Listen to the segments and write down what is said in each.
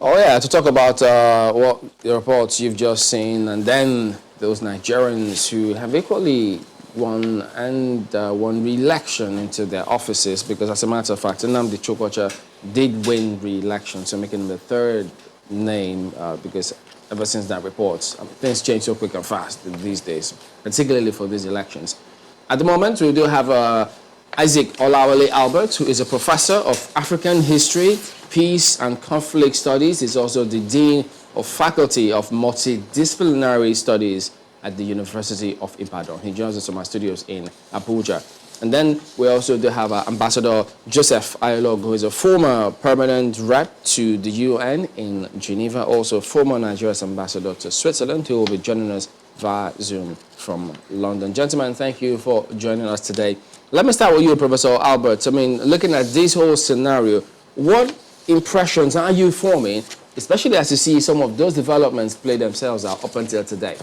Oh yeah, to talk about what the reports you've just seen, and then those Nigerians who have equally won re-election into their offices, because as a matter of fact, Nnamdi Chukwucha did win re-election, so making the third name, because ever since that report, things change so quick and fast these days, particularly for these elections. At the moment, we do have Isaac Olawale Albert, who is a professor of African history, peace and conflict studies. He's also the dean of faculty of multidisciplinary studies at the University of Ibadan. He joins us from our studios in Abuja. And then we also do have Ambassador Joseph Ayolog, who is a former permanent rep to the UN in Geneva, also former Nigeria's ambassador to Switzerland, who will be joining us via Zoom from London. Gentlemen, thank you for joining us today. Let me start with you, Professor Albert. I mean, looking at this whole scenario, what impressions are you forming, especially as you see some of those developments play themselves out up until today?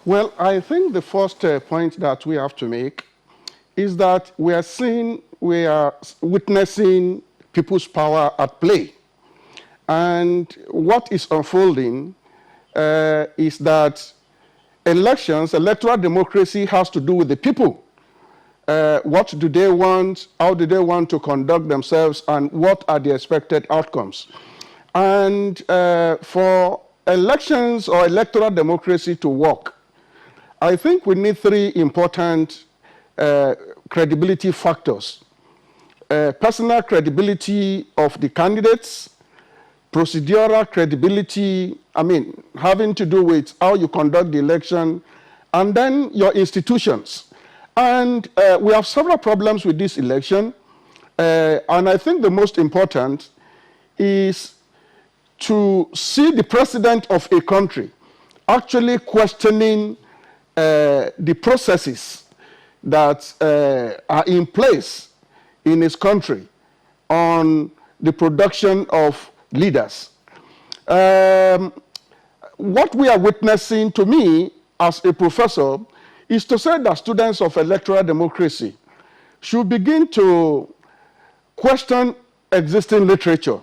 Well, I think the first point that we have to make is that we are witnessing people's power at play. And what is unfolding is that elections, electoral democracy has to do with the people. What do they want? How do they want to conduct themselves? And what are the expected outcomes? And for elections or electoral democracy to work, I think we need three important credibility factors. Personal credibility of the candidates, procedural credibility, having to do with how you conduct the election, and then your institutions. And we have several problems with this election, and I think the most important is to see the president of a country actually questioning the processes that are in place in his country on the production of leaders. What we are witnessing, to me, as a professor, is to say that students of electoral democracy should begin to question existing literature,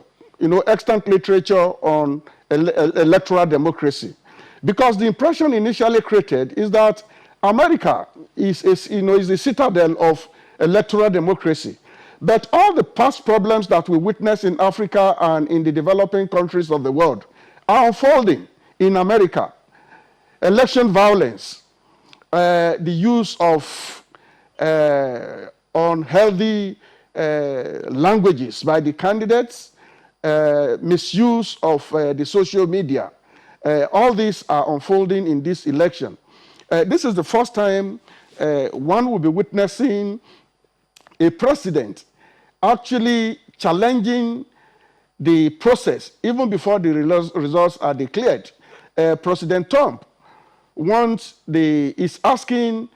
extant literature on electoral democracy. Because the impression initially created is that America is the citadel of electoral democracy. But all the past problems that we witness in Africa and in the developing countries of the world are unfolding in America. Election violence, the use of unhealthy languages by the candidates, misuse of the social media. All these are unfolding in this election. This is the first time one will be witnessing a president actually challenging the process even before the results are declared. President Trump is asking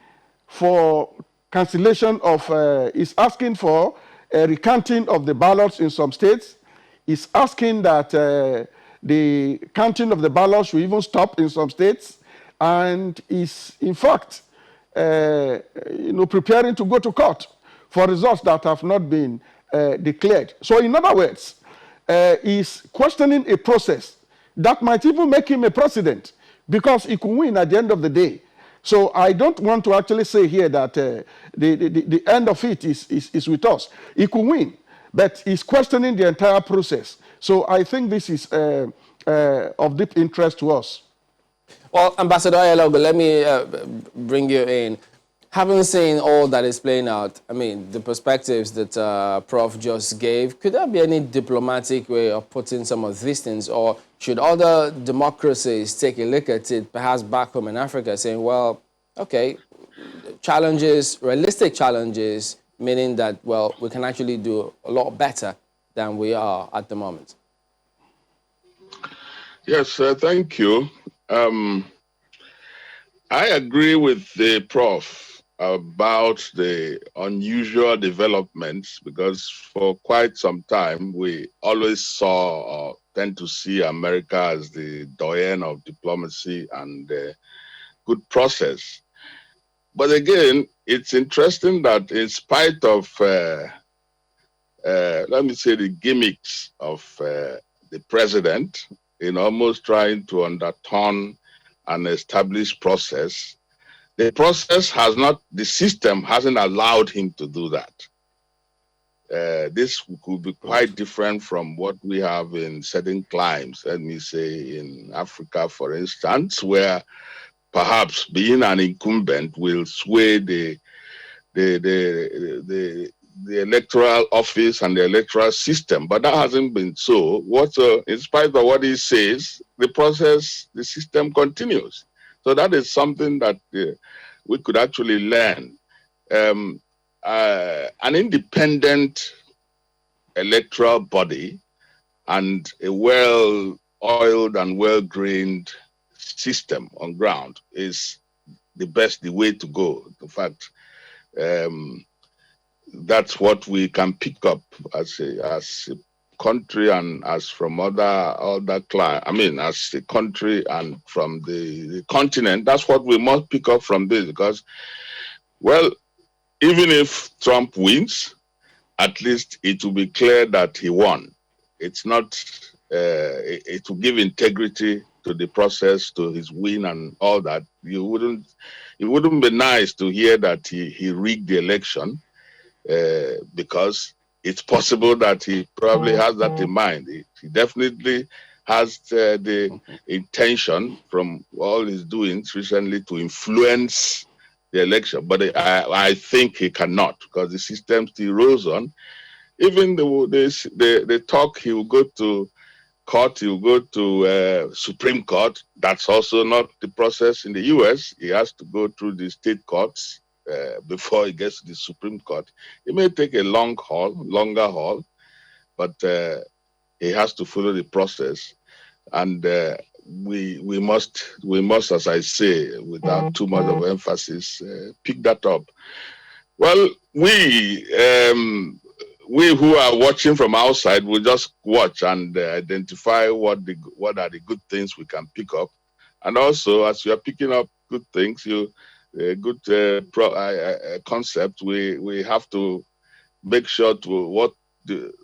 for cancellation of, is asking for a recanting of the ballots in some states. Is asking that the counting of the ballots should even stop in some states, and is in fact preparing to go to court for results that have not been declared. So in other words, is questioning a process that might even make him a president, because he could win at the end of the day. So I don't want to actually say here that the end of it is with us. He could win, but he's questioning the entire process. So I think this is of deep interest to us. Well, Ambassador Ayalogo, let me bring you in. Having seen all that is playing out, the perspectives that Prof just gave, could there be any diplomatic way of putting some of these things, or should other democracies take a look at it, perhaps back home in Africa, saying, well, okay, challenges, realistic challenges, meaning that, well, we can actually do a lot better than we are at the moment? Yes, thank you. I agree with the Prof about the unusual developments, because for quite some time we always saw or tend to see America as the doyen of diplomacy and good process. But again, it's interesting that in spite of let me say, the gimmicks of the president in almost trying to underturn an established process. The process has not, the system hasn't allowed him to do that. This could be quite different from what we have in certain climes, let me say in Africa, for instance, where perhaps being an incumbent will sway the electoral office and the electoral system, but that hasn't been so. In spite of what he says, the process, the system continues. So that is something that we could actually learn. An independent electoral body and a well-oiled and well-grained system on ground is the way to go. In fact, that's what we can pick up as a country and as from other clients. I mean, as a country and from the continent. That's what we must pick up from this, because, well, even if Trump wins, at least it will be clear that he won. It's not. It will give integrity to the process, to his win and all that. It wouldn't be nice to hear that he rigged the election, because it's possible that he probably has that in mind. He definitely has the intention from all his doings recently to influence the election, but I think he cannot, because the system still rolls on. Even the talk he will go to court, he will go to Supreme Court. That's also not the process in the US. He has to go through the state courts before he gets to the Supreme Court. It may take a longer haul, but he has to follow the process. And we must, as I say, without too much of emphasis, pick that up. Well, we who are watching from outside will just watch and identify what are the good things we can pick up, and also as you are picking up good things, concept. We have to make sure to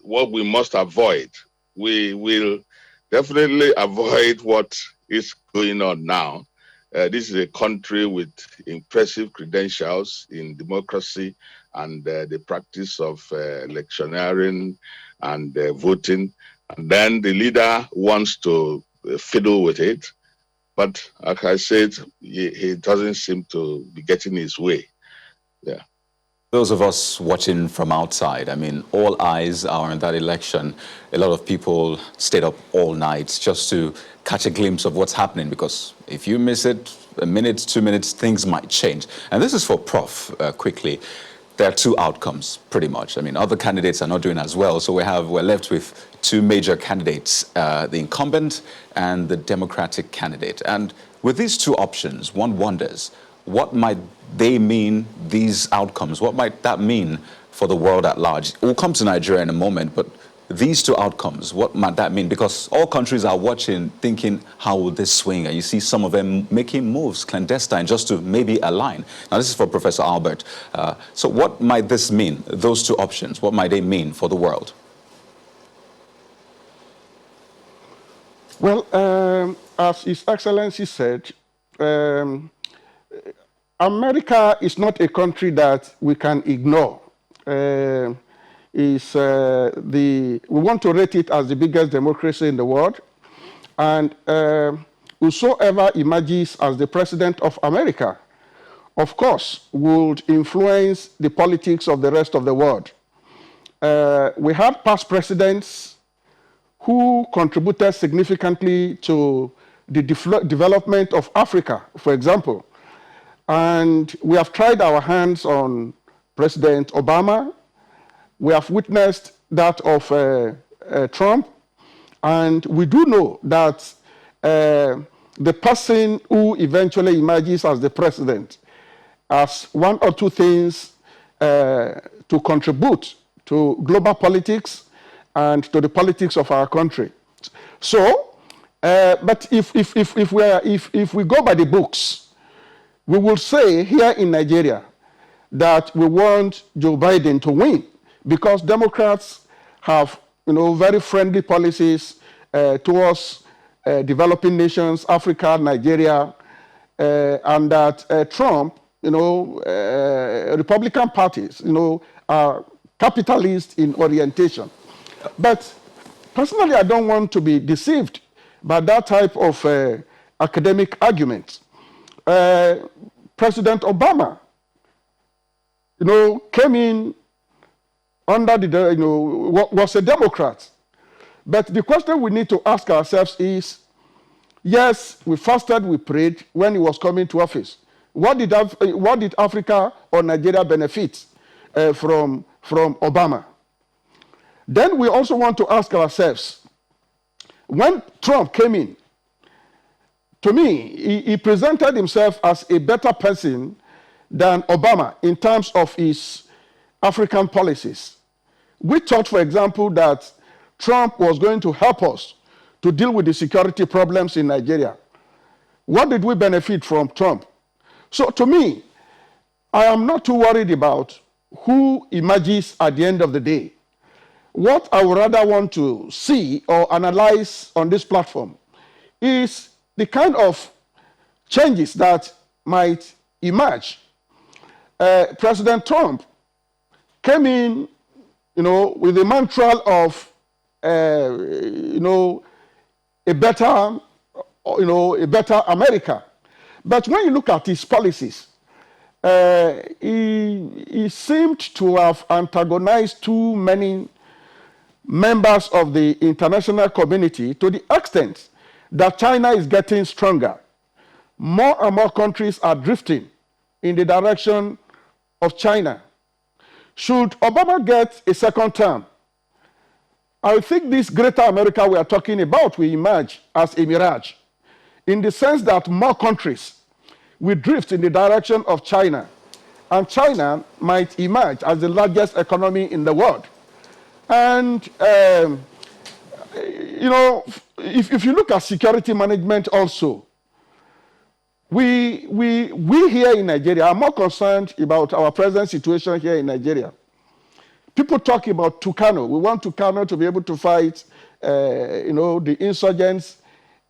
what we must avoid. We will definitely avoid what is going on now. This is a country with impressive credentials in democracy and the practice of electioneering and voting. And then the leader wants to fiddle with it. But like I said, he doesn't seem to be getting his way. Yeah. Those of us watching from outside, I mean, all eyes are on that election. A lot of people stayed up all night just to catch a glimpse of what's happening, because if you miss it, a minute, 2 minutes, things might change. And this is for Prof, quickly. There are two outcomes, pretty much. I mean, other candidates are not doing as well, so we're left with two major candidates, the incumbent and the Democratic candidate. And with these two options, one wonders, what might they mean, these outcomes? What might that mean for the world at large? We'll come to Nigeria in a moment, but these two outcomes, what might that mean? Because all countries are watching, thinking, how will this swing? And you see some of them making moves, clandestine, just to maybe align. Now, this is for Professor Albert. So what might this mean, those two options? What might they mean for the world? Well, as His Excellency said, America is not a country that we can ignore. We want to rate it as the biggest democracy in the world, and whosoever emerges as the president of America, of course, would influence the politics of the rest of the world. We had past presidents who contributed significantly to the development of Africa, for example. And we have tried our hands on President Obama. We have witnessed that of Trump. And we do know that the person who eventually emerges as the president has one or two things to contribute to global politics and to the politics of our country. So, but if we go by the books, we will say here in Nigeria that we want Joe Biden to win, because Democrats have, very friendly policies towards developing nations, Africa, Nigeria, and that Trump, Republican parties, are capitalist in orientation. But personally, I don't want to be deceived by that type of academic argument. President Obama, came in under the, was a Democrat. But the question we need to ask ourselves is, yes, we fasted, we prayed when he was coming to office. What did Africa or Nigeria benefit from Obama? Then we also want to ask ourselves, when Trump came in, to me, he presented himself as a better person than Obama in terms of his African policies. We thought, for example, that Trump was going to help us to deal with the security problems in Nigeria. What did we benefit from Trump? So to me, I am not too worried about who emerges at the end of the day. What I would rather want to see or analyze on this platform is the kind of changes that might emerge. President Trump came in, with the mantra of, a better America. But when you look at his policies, he seemed to have antagonized too many members of the international community to the extent that China is getting stronger. More and more countries are drifting in the direction of China. Should Obama get a second term, I think this greater America we are talking about will emerge as a mirage, in the sense that more countries will drift in the direction of China, and China might emerge as the largest economy in the world. And, if you look at security management also, we here in Nigeria are more concerned about our present situation here in Nigeria. People talk about Tucano. We want Tucano to be able to fight, the insurgents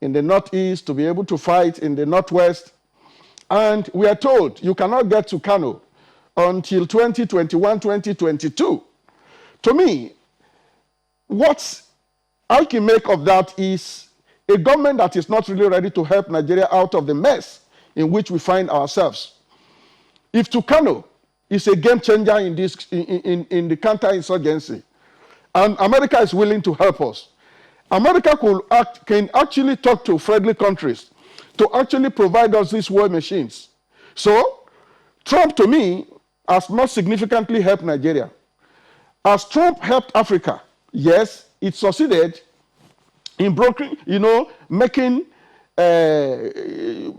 in the northeast, to be able to fight in the northwest. And we are told you cannot get Tucano until 2021, 2022. To me, what I can make of that is a government that is not really ready to help Nigeria out of the mess in which we find ourselves. If Tucano is a game changer in the counterinsurgency, and America is willing to help us, America can actually talk to friendly countries to actually provide us these war machines. So, Trump, to me, has not significantly helped Nigeria. As Trump helped Africa, yes, it succeeded in brokering,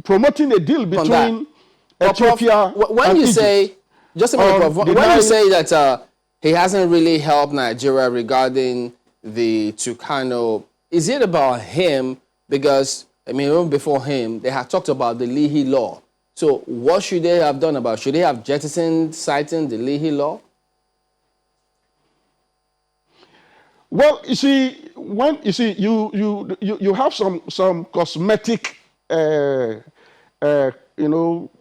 promoting a deal between Ethiopia when and you Egypt. say, just a minute, Prof, when you say that he hasn't really helped Nigeria regarding the Tucano, is it about him? Because, even before him, they had talked about the Leahy Law. So what should they have done about it? Should they have jettisoned citing the Leahy Law? Well, you have some cosmetic,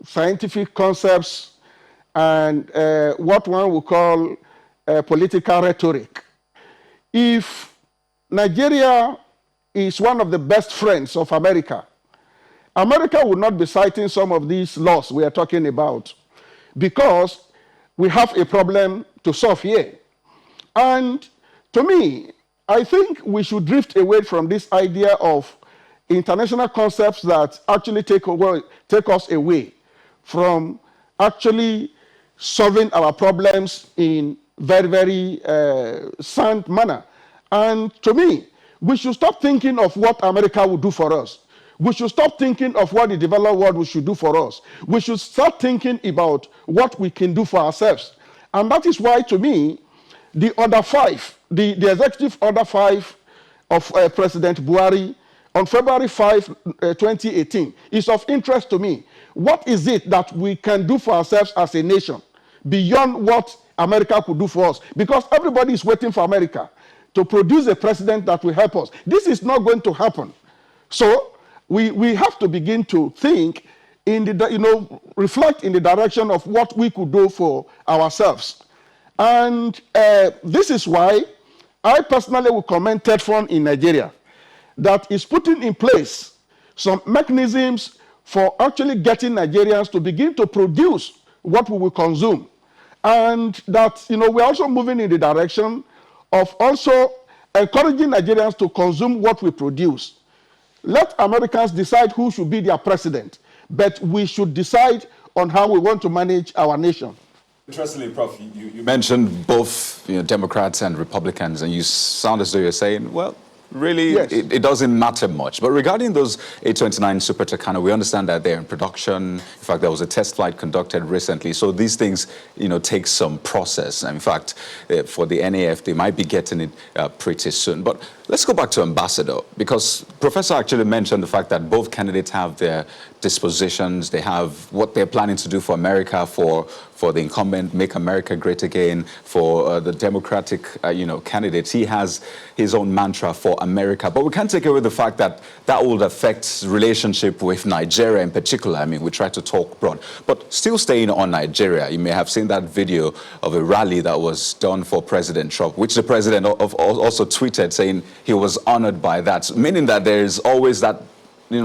scientific concepts and what one would call political rhetoric. If Nigeria is one of the best friends of America, America would not be citing some of these laws we are talking about, because we have a problem to solve here. And to me, I think we should drift away from this idea of international concepts that actually take us away from actually solving our problems in very, very sound manner. And to me, we should stop thinking of what America will do for us. We should stop thinking of what the developed world should do for us. We should start thinking about what we can do for ourselves. And that is why, to me, the Order 5, the Executive Order 5 of President Buhari on February 5, 2018, is of interest to me. What is it that we can do for ourselves as a nation beyond what America could do for us? Because everybody is waiting for America to produce a president that will help us. This is not going to happen. So we have to begin to think in the, reflect in the direction of what we could do for ourselves. And this is why I personally will commend TEDFund in Nigeria that is putting in place some mechanisms for actually getting Nigerians to begin to produce what we will consume. And that, we're also moving in the direction of also encouraging Nigerians to consume what we produce. Let Americans decide who should be their president, but we should decide on how we want to manage our nation. Interestingly, Prof, you mentioned both Democrats and Republicans, and you sound as though you're saying, well, really, yes, it doesn't matter much. But regarding those A-29 Super Tucano, we understand that they're in production. In fact, there was a test flight conducted recently. So these things, take some process. And in fact, for the NAF, they might be getting it pretty soon. But let's go back to Ambassador, because Professor actually mentioned the fact that both candidates have their dispositions. They have what they're planning to do for America, for the incumbent, Make America Great Again. For the Democratic, candidates, he has his own mantra for America. But we can't take away the fact that will affect relationship with Nigeria in particular. I mean, we try to talk broad. But still staying on Nigeria, you may have seen that video of a rally that was done for President Trump, which the president also tweeted saying he was honored by that, meaning that there is always that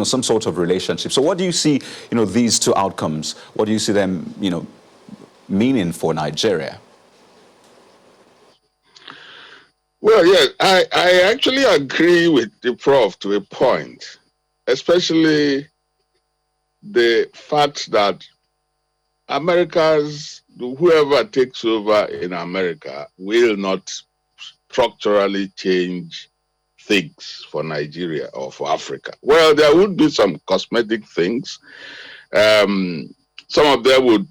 some sort of relationship. So what do you see, these two outcomes? What do you see them, meaning for Nigeria? Well, yes, I actually agree with the Prof to a point, especially the fact that whoever takes over in America will not structurally change things for Nigeria or for Africa. Well, there would be some cosmetic things. Some of them would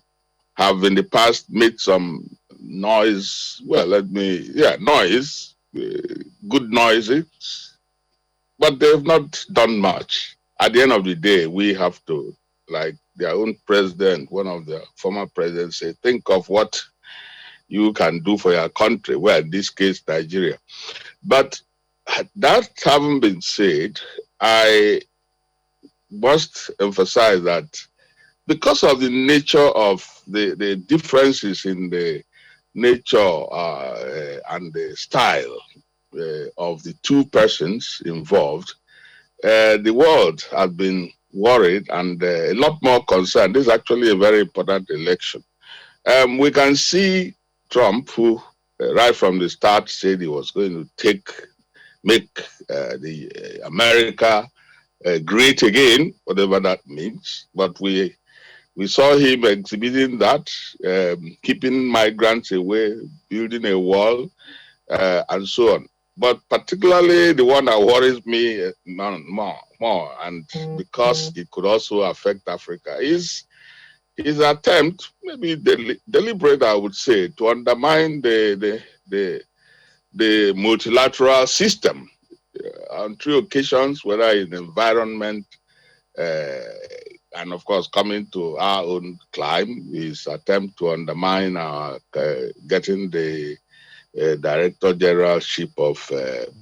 have in the past made some noise. Well, noise, good noises, but they've not done much. At the end of the day, we have to, like their own president, one of the former presidents said, think of what you can do for your country. Well, in this case, Nigeria. But that having been said, I must emphasize that because of the nature of the differences in the nature and the style of the two persons involved, the world has been worried and a lot more concerned. This is actually a very important election. We can see Trump, who right from the start said he was going to make the America great again, whatever that means. But we saw him exhibiting that, keeping migrants away, building a wall, and so on. But particularly the one that worries me more, and because it could also affect Africa, is his attempt, maybe deliberate, I would say, to undermine the multilateral system on 3 occasions, whether in environment and of course coming to our own climb, his attempt to undermine our getting the Director Generalship of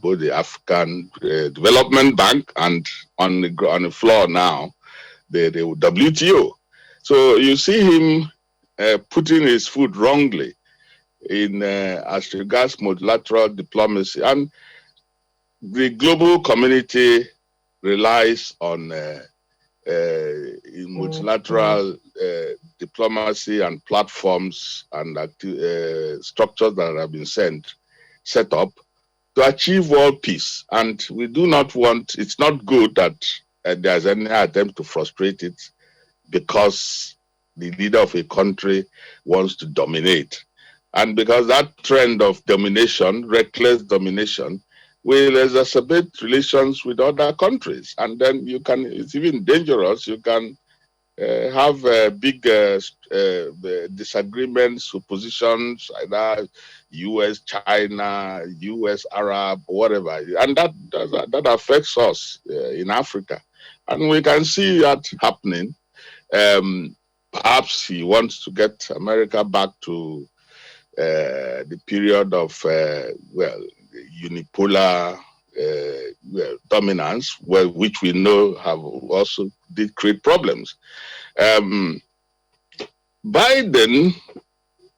both the African Development Bank and on the floor now, the WTO. So you see him putting his foot wrongly in as regards multilateral diplomacy, and the global community relies on multilateral diplomacy and platforms and structures that have been set up to achieve world peace. And we do not want, it's not good that there's any attempt to frustrate it because the leader of a country wants to dominate. And because that trend of domination, reckless domination, will exacerbate relations with other countries. And then it's even dangerous. You can have big disagreements, oppositions, either US, China, US, Arab, whatever. And that affects us in Africa. And we can see that happening. Perhaps he wants to get America back to the period of, unipolar dominance, which we know have also did create problems. Biden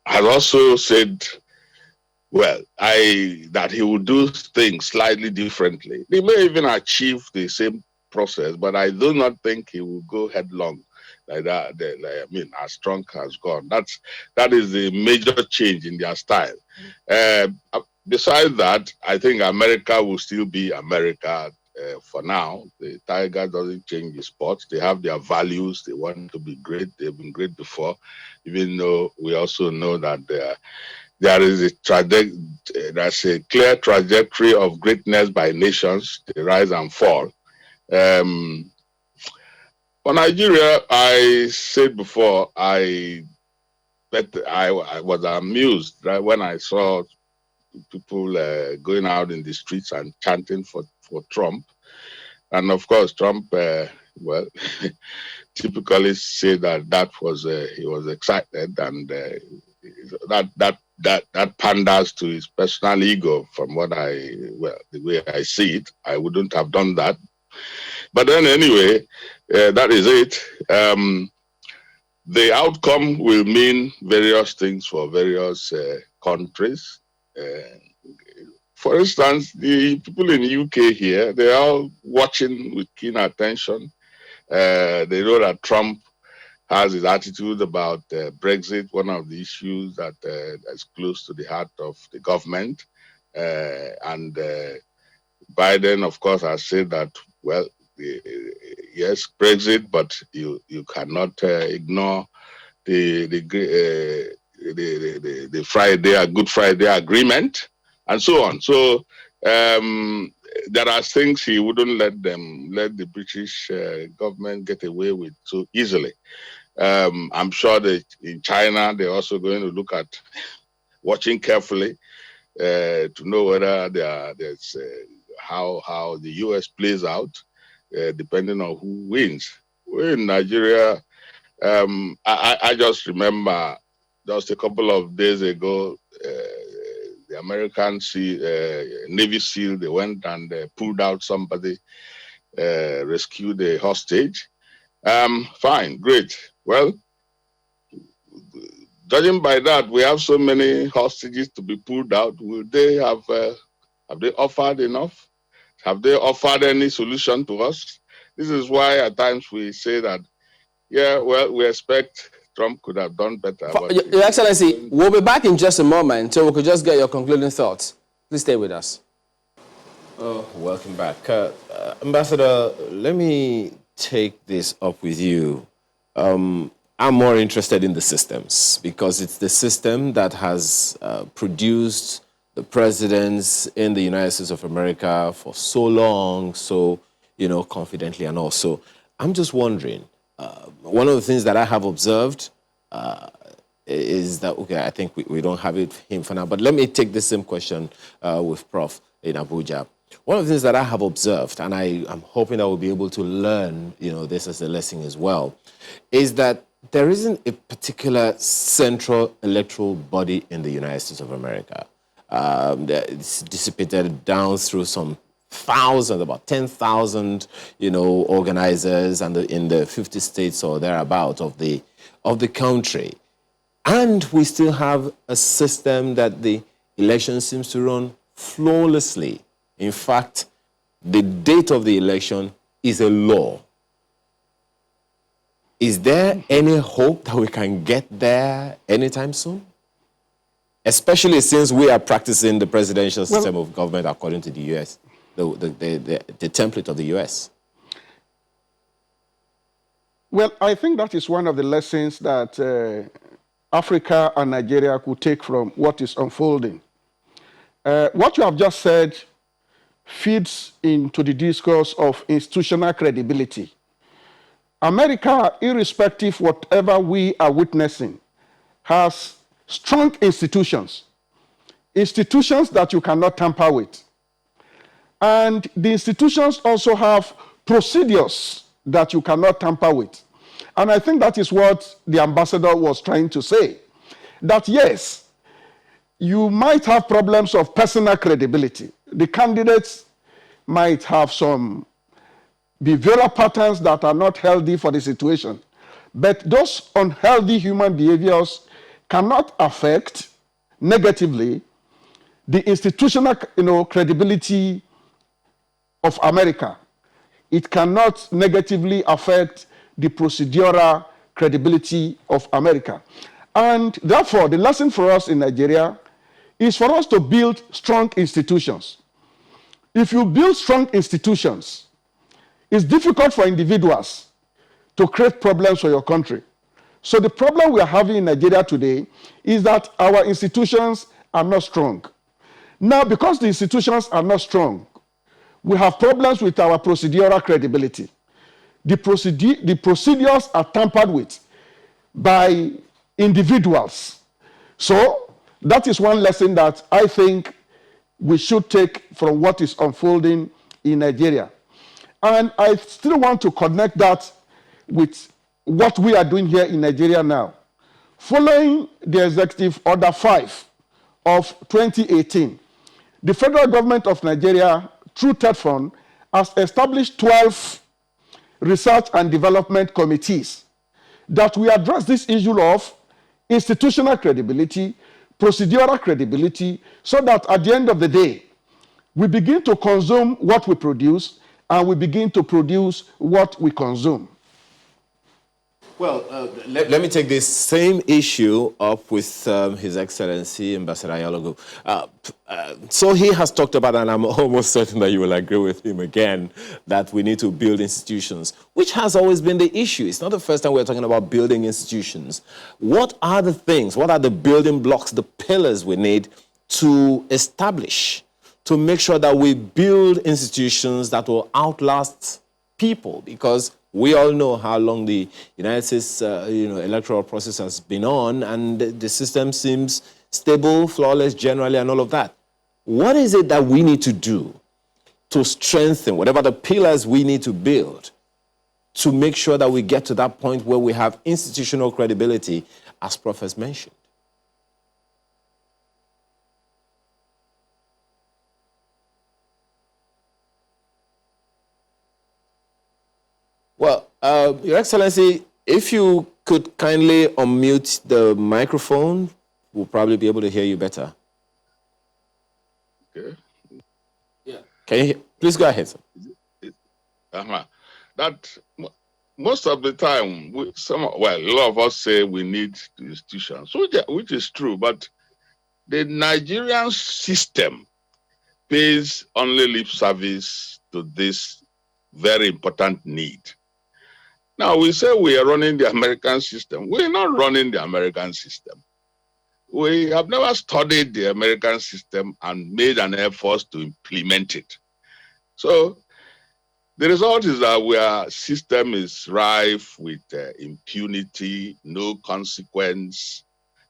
has also said, well, that he will do things slightly differently. They may even achieve the same process, but I do not think he will go headlong like that. As Trump has gone. That is the major change in their style. Besides that, I think America will still be America for now. The Tiger doesn't change the sport. They have their values. They want to be great. They've been great before, even though we also know that there is there's a clear trajectory of greatness by nations, the rise and fall. For Nigeria, I said before, I was amused, right, when I saw people going out in the streets and chanting for Trump. And of course, Trump, typically say that was he was excited, and that panders to his personal ego. From the way I see it, I wouldn't have done that. But then anyway, that is it. The outcome will mean various things for various countries. For instance, the people in the UK here, they are all watching with keen attention. They know that Trump has his attitude about Brexit, one of the issues that is close to the heart of the government. And Biden, of course, has said that, well, yes, Brexit, but you cannot ignore the Good Friday agreement, and so on. So there are things he wouldn't let the British government get away with so easily. I'm sure that in China they're also going to look at watching carefully to know whether there's how the US plays out, depending on who wins. We're in Nigeria. I just remember just a couple of days ago, the American Navy SEAL, they went and pulled out somebody, rescued a hostage. Fine, great. Well, judging by that, we have so many hostages to be pulled out. Will they have they offered enough? Have they offered any solution to us? This is why at times we say that, yeah, well, we expect Trump could have done better. Your Excellency, we'll be back in just a moment, so we could just get your concluding thoughts. Please stay with us. Welcome back. Ambassador, let me take this up with you. I'm more interested in the systems, because it's the system that has produced the presidents in the United States of America for so long, so, confidently and all. So I'm just wondering, one of the things that I have observed is that, okay, I think we don't have him for now, but let me take the same question with Prof in Abuja. One of the things that I have observed, and I'm hoping that we'll be able to learn, this as a lesson as well, is that there isn't a particular central electoral body in the United States of America. It's dissipated down through some thousands, about 10,000, organizers, and in the 50 states or thereabout of the country. And we still have a system that the election seems to run flawlessly. In fact, the date of the election is a law. Is there any hope that we can get there anytime soon? Especially since we are practicing the presidential system of government according to the U.S., the template of the U.S. Well, I think that is one of the lessons that Africa and Nigeria could take from what is unfolding. What you have just said feeds into the discourse of institutional credibility. America, irrespective whatever we are witnessing, has strong institutions that you cannot tamper with. And the institutions also have procedures that you cannot tamper with. And I think that is what the ambassador was trying to say. That yes, you might have problems of personal credibility. The candidates might have some behavioral patterns that are not healthy for the situation. But those unhealthy human behaviors cannot affect negatively the institutional credibility of America. It cannot negatively affect the procedural credibility of America. And therefore, the lesson for us in Nigeria is for us to build strong institutions. If you build strong institutions, it's difficult for individuals to create problems for your country. So the problem we are having in Nigeria today is that our institutions are not strong. Now, because the institutions are not strong, we have problems with our procedural credibility. The procedures are tampered with by individuals. So that is one lesson that I think we should take from what is unfolding in Nigeria. And I still want to connect that with what we are doing here in Nigeria now. Following the Executive Order 5 of 2018, the federal government of Nigeria, through TEDFund, has established 12 research and development committees that will address this issue of institutional credibility, procedural credibility, so that at the end of the day, we begin to consume what we produce and we begin to produce what we consume. Well, let me take this same issue up with His Excellency Ambassador Ayalogo. So he has talked about, and I'm almost certain that you will agree with him again, that we need to build institutions, which has always been the issue. It's not the first time we're talking about building institutions. What are the things, what are the building blocks, the pillars we need to establish, to make sure that we build institutions that will outlast people? Because we all know how long the United States electoral process has been on, and the system seems stable, flawless generally, and all of that. What is it that we need to do to strengthen whatever the pillars we need to build to make sure that we get to that point where we have institutional credibility, as Prof has mentioned? Well, Your Excellency, if you could kindly unmute the microphone, we'll probably be able to hear you better. Okay. Yeah. Can you please go ahead, sir. That most of the time, a lot of us say we need institutions, which is true, but the Nigerian system pays only lip service to this very important need. Now, we say we are running the American system. We're not running the American system. We have never studied the American system and made an effort to implement it. So the result is that our system is rife with impunity, no consequence,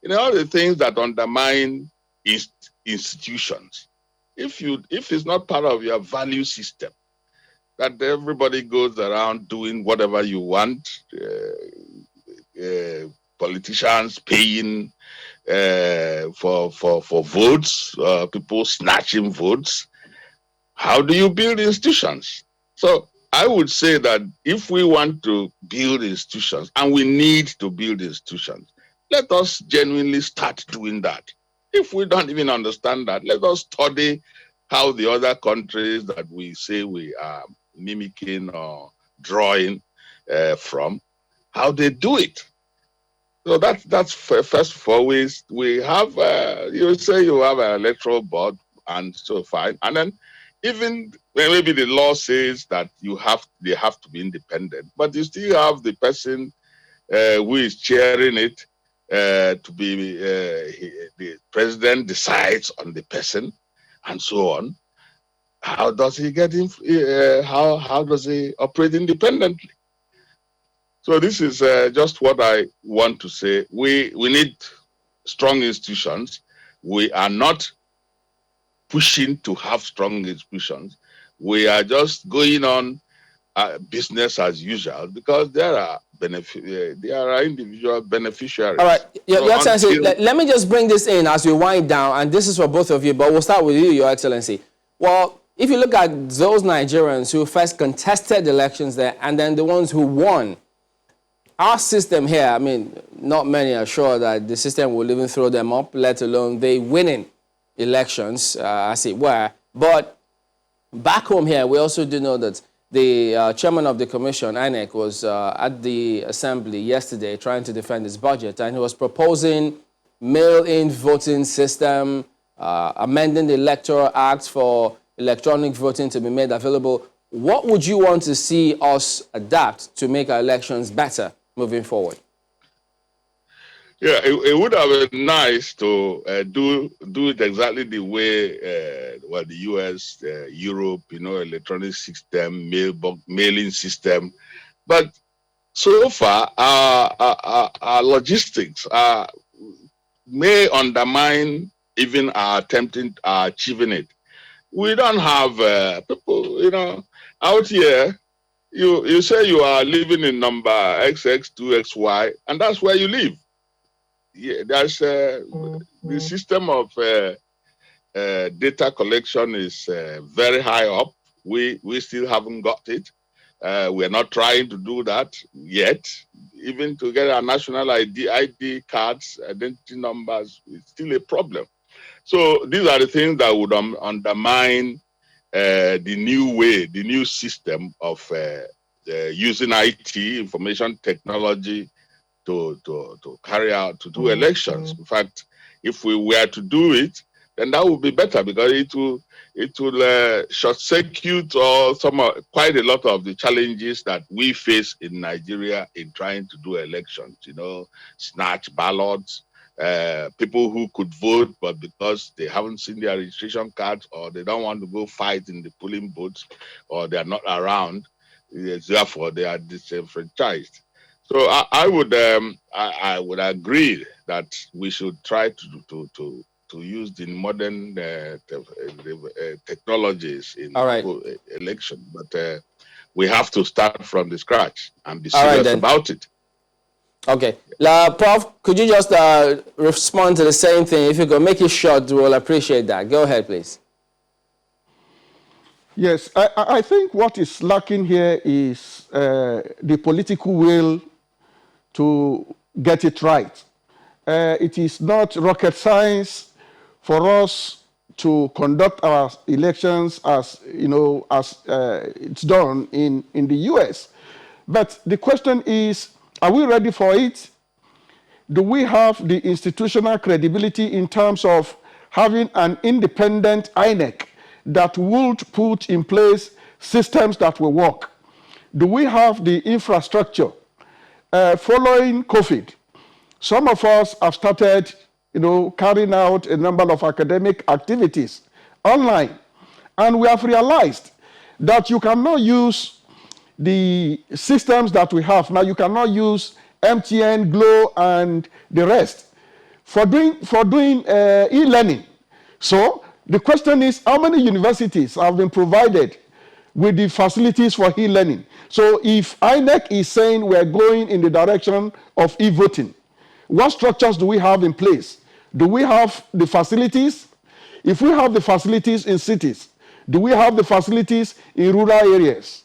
all the things that undermine institutions. If it's not part of your value system, that everybody goes around doing whatever you want, politicians paying for votes, people snatching votes. How do you build institutions? So I would say that if we want to build institutions, and we need to build institutions, let us genuinely start doing that. If we don't even understand that, let us study how the other countries that we say we are mimicking or drawing from, how they do it. So that's first of all, we have, you say you have an electoral board, and so fine. And then even maybe the law says that they have to be independent, but you still have the person who is chairing it to be the president decides on the person, and so on. How does he get in? How does he operate independently? So this is just what I want to say. We need strong institutions. We are not pushing to have strong institutions. We are just going on business as usual, because there are they are our individual beneficiaries. All right, Your Excellency, until... let me just bring this in as we wind down, and this is for both of you, but we'll start with you, Your Excellency. Well, if you look at those Nigerians who first contested elections there and then the ones who won, our system here, I mean, not many are sure that the system will even throw them up, let alone they winning elections, as it were. But back home here, we also do know that the chairman of the commission, INEC, was at the assembly yesterday trying to defend his budget, and he was proposing mail-in voting system, amending the Electoral Act for electronic voting to be made available. What would you want to see us adapt to make our elections better moving forward? Yeah, it would have been nice to do it exactly the way the US, Europe, electronic system, mailing system. But so far, our logistics may undermine even our achieving it. We don't have people, out here. You say you are living in number XX2XY, and that's where you live. Yeah, there's the system of data collection is very high up. We still haven't got it. We're not trying to do that yet. Even to get our national ID cards, identity numbers, is still a problem. So these are the things that would undermine the new system of using IT, information technology, to do elections. In fact, if we were to do it, then that would be better, because it will short circuit quite a lot of the challenges that we face in Nigeria in trying to do elections. Snatch ballots, people who could vote, but because they haven't seen their registration cards, or they don't want to go fight in the polling booths, or they are not around, therefore they are disenfranchised. So I would agree that we should try to use the modern technologies in election, but we have to start from the scratch and be serious about it. Okay, Prof, could you just respond to the same thing? If you could make it short, we'll appreciate that. Go ahead, please. Yes, I think what is lacking here is the political will to get it right. It is not rocket science for us to conduct our elections as it's done in the US. But the question is, are we ready for it? Do we have the institutional credibility in terms of having an independent INEC that would put in place systems that will work? Do we have the infrastructure? Following COVID, some of us have started, carrying out a number of academic activities online, and we have realized that you cannot use the systems that we have now. You cannot use MTN, Glo, and the rest for doing e-learning. So the question is, how many universities have been provided with the facilities for e-learning? So if INEC is saying we're going in the direction of e-voting, what structures do we have in place? Do we have the facilities? If we have the facilities in cities, do we have the facilities in rural areas?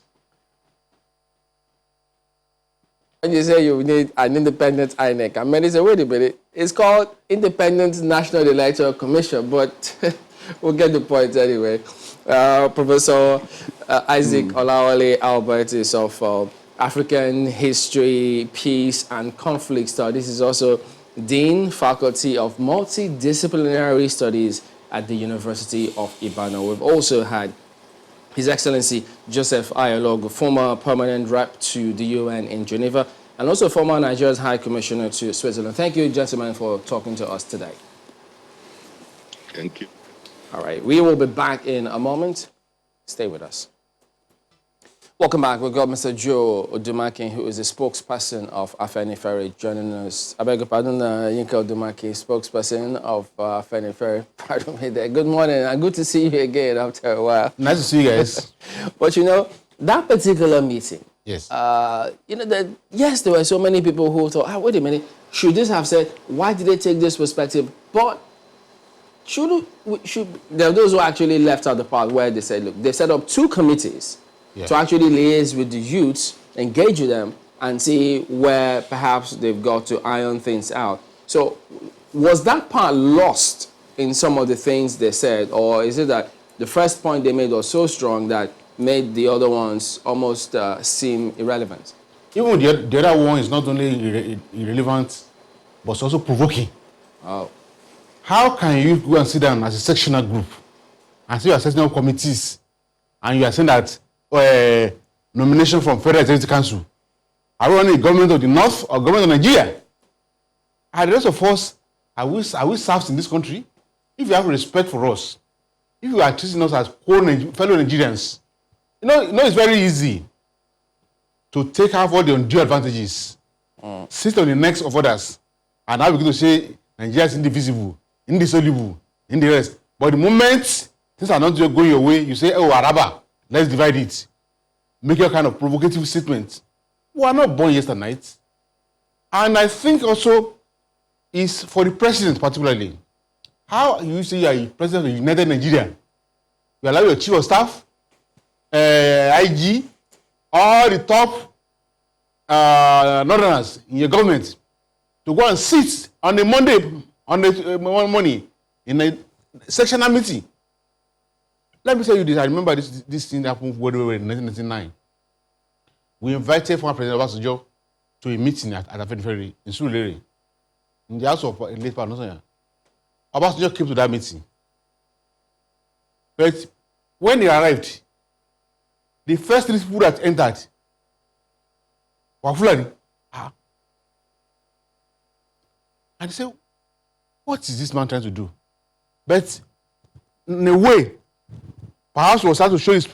When you say you need an independent INEC, and many say, wait a minute, it's called Independent National Electoral Commission, but we'll get the point anyway. Professor Isaac Olawale Albert is of African History, Peace, and Conflict Studies. He's also Dean, Faculty of Multidisciplinary Studies at the University of Ibadan. We've also had His Excellency Joseph Ayalogo, former permanent rep to the UN in Geneva, and also former Nigeria's High Commissioner to Switzerland. Thank you, gentlemen, for talking to us today. Thank you. All right, we will be back in a moment. Stay with us. Welcome back. We've got Mr. Joe Odumake, who is the spokesperson of Afenifere, joining us. I beg your pardon, Yinka Odumake, spokesperson of Afenifere. Pardon me there. Good morning, and good to see you again after a while. Nice to see you guys. But that particular meeting, Yes. Yes, there were so many people who thought, wait a minute, should this have said, why did they take this perspective? But there are those who actually left out the part where they said, look, they set up 2 committees to actually liaise with the youths, engage with them, and see where perhaps they've got to iron things out. So was that part lost in some of the things they said, or is it that the first point they made was so strong that made the other ones almost seem irrelevant? Even the other one is not only irrelevant, but it's also provoking. Oh. How can you go and sit down as a sectional group and say you are sectional committees and you are saying that nomination from Federal Executive Council? Are we running a government of the North or government of Nigeria? And the rest of us, are we serfs in this country? If you have respect for us, if you are treating us as fellow Nigerians, you know it's very easy to take out all the undue advantages, sit on the necks of others, and now begin to say Nigeria is indivisible, indissoluble, in the rest. But the moment things are not going your way, you say, oh, Araba, let's divide it. Make your kind of provocative statement. We are not born yesterday night. And I think also is for the president particularly. How you say you are a president of United Nigeria? You allow your chief of staff, IG, all the top northerners in your government to go and sit on a Monday, morning in a sectional meeting. Let me tell you this. I remember this thing happened in 1999. We invited former President Obasanjo to a meeting at Afenifere in Surulere, in the house of late Obasanjo. Obasanjo came to that meeting. But when he arrived, the first 3 people that entered were Fulani. And he said, what is this man trying to do? But in a way, perhaps he was trying to show his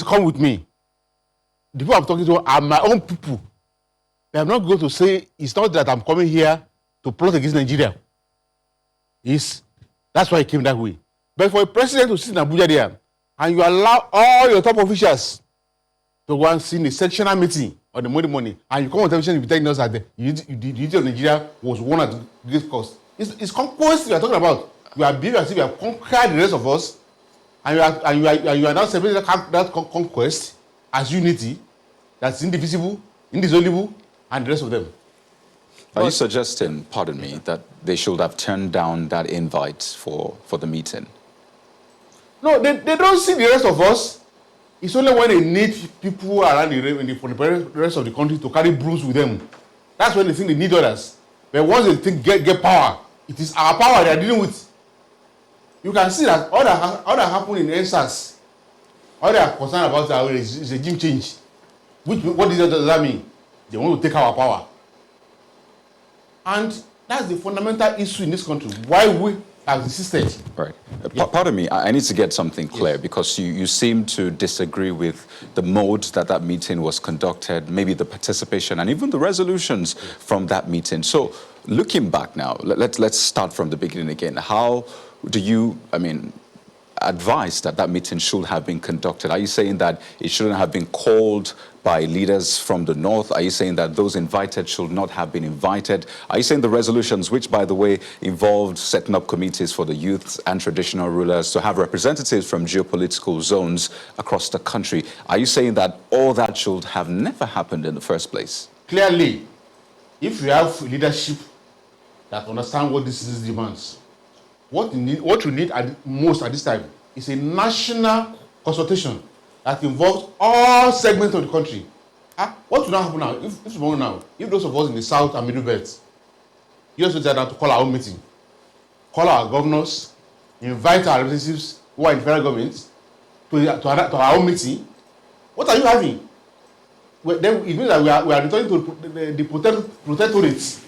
come with me. The people I'm talking to are my own people. They are not going to say, it's not that I'm coming here to plot against Nigeria. That's why he came that way. But for a president to sit in Abuja there, and you allow all your top officials to go and see in a sectional meeting on the Monday morning, and you come on television and be telling us that the unity of Nigeria was won at great cost. It's conquest we are talking about. You are behaving as if you have conquered the rest of us, and you are now celebrating that conquest as unity that's indivisible, indissoluble, and the rest of them. Are you suggesting, pardon me, that they should have turned down that invite for the meeting? No, they don't see the rest of us. It's only when they need people around for the rest of the country to carry brooms with them. That's when they think they need others. But once they think get power, it is our power they are dealing with. You can see that all that happened in NSAS, all they are concerned about is regime change. What does that mean? They want to take our power. And that's the fundamental issue in this country. Why we have insisted. Right. Pardon me, I need to get something clear, because you seem to disagree with the mode that meeting was conducted, maybe the participation and even the resolutions from that meeting. So looking back now, let's start from the beginning again. How do you, advise that meeting should have been conducted? Are you saying that it shouldn't have been called by leaders from the North? Are you saying that those invited should not have been invited? Are you saying the resolutions, which, by the way, involved setting up committees for the youth and traditional rulers to have representatives from geopolitical zones across the country, are you saying that all that should have never happened in the first place? Clearly, if you have leadership that understand what this is demands, what you need most at this time is a national consultation that involves all segments of the country. What will not happen now? If those of us in the South and Middle Belt, you also decide to call our own meeting, call our governors, invite our representatives who are in federal government to our own meeting, what are you having? Then it means that we are returning to the protectorate.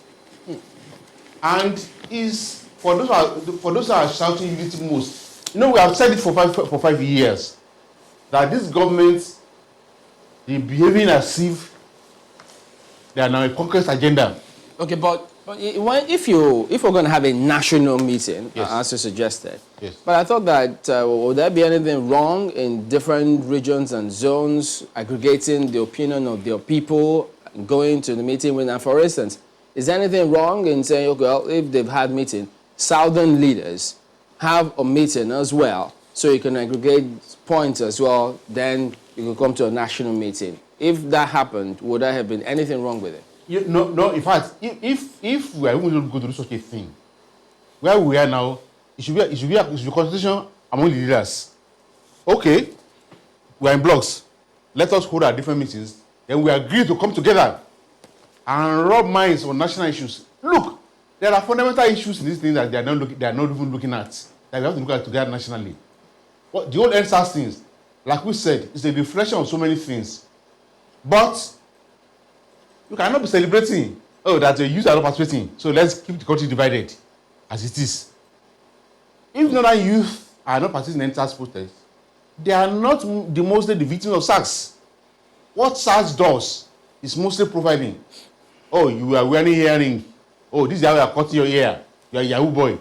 And is for those who are shouting unity most, we have said it for 5 years, that this government is behaving as if they are now a conquest agenda. Okay, but But if we're going to have a national meeting, Yes. as you suggested, Yes. but I thought that would there be anything wrong in different regions and zones aggregating the opinion of their people, going to the meeting with them? For instance, is there anything wrong in saying, okay, well, if they've had meeting, southern leaders have a meeting as well, so you can aggregate points as well, then you can come to a national meeting? If that happened, would there have been anything wrong with it? No, in fact, if we are even going to do such a thing, where we are now, it should be a consultation among the leaders. Okay, we are in blocks. Let us hold our different meetings. Then we agree to come together and rub minds on national issues. Look, there are fundamental issues in this thing that they are not even looking at, that we have to look at together nationally. What the old NSAS things, like we said, is a reflection of so many things. But you cannot be celebrating, that the youth are not participating, so let's keep the country divided as it is. If northern youth are not participating in NSAS protests, they are not mostly the victims of SARS. What SARS does is mostly providing. Oh, you are wearing earring. Oh, this is how you are cutting your hair. You are a Yahoo boy.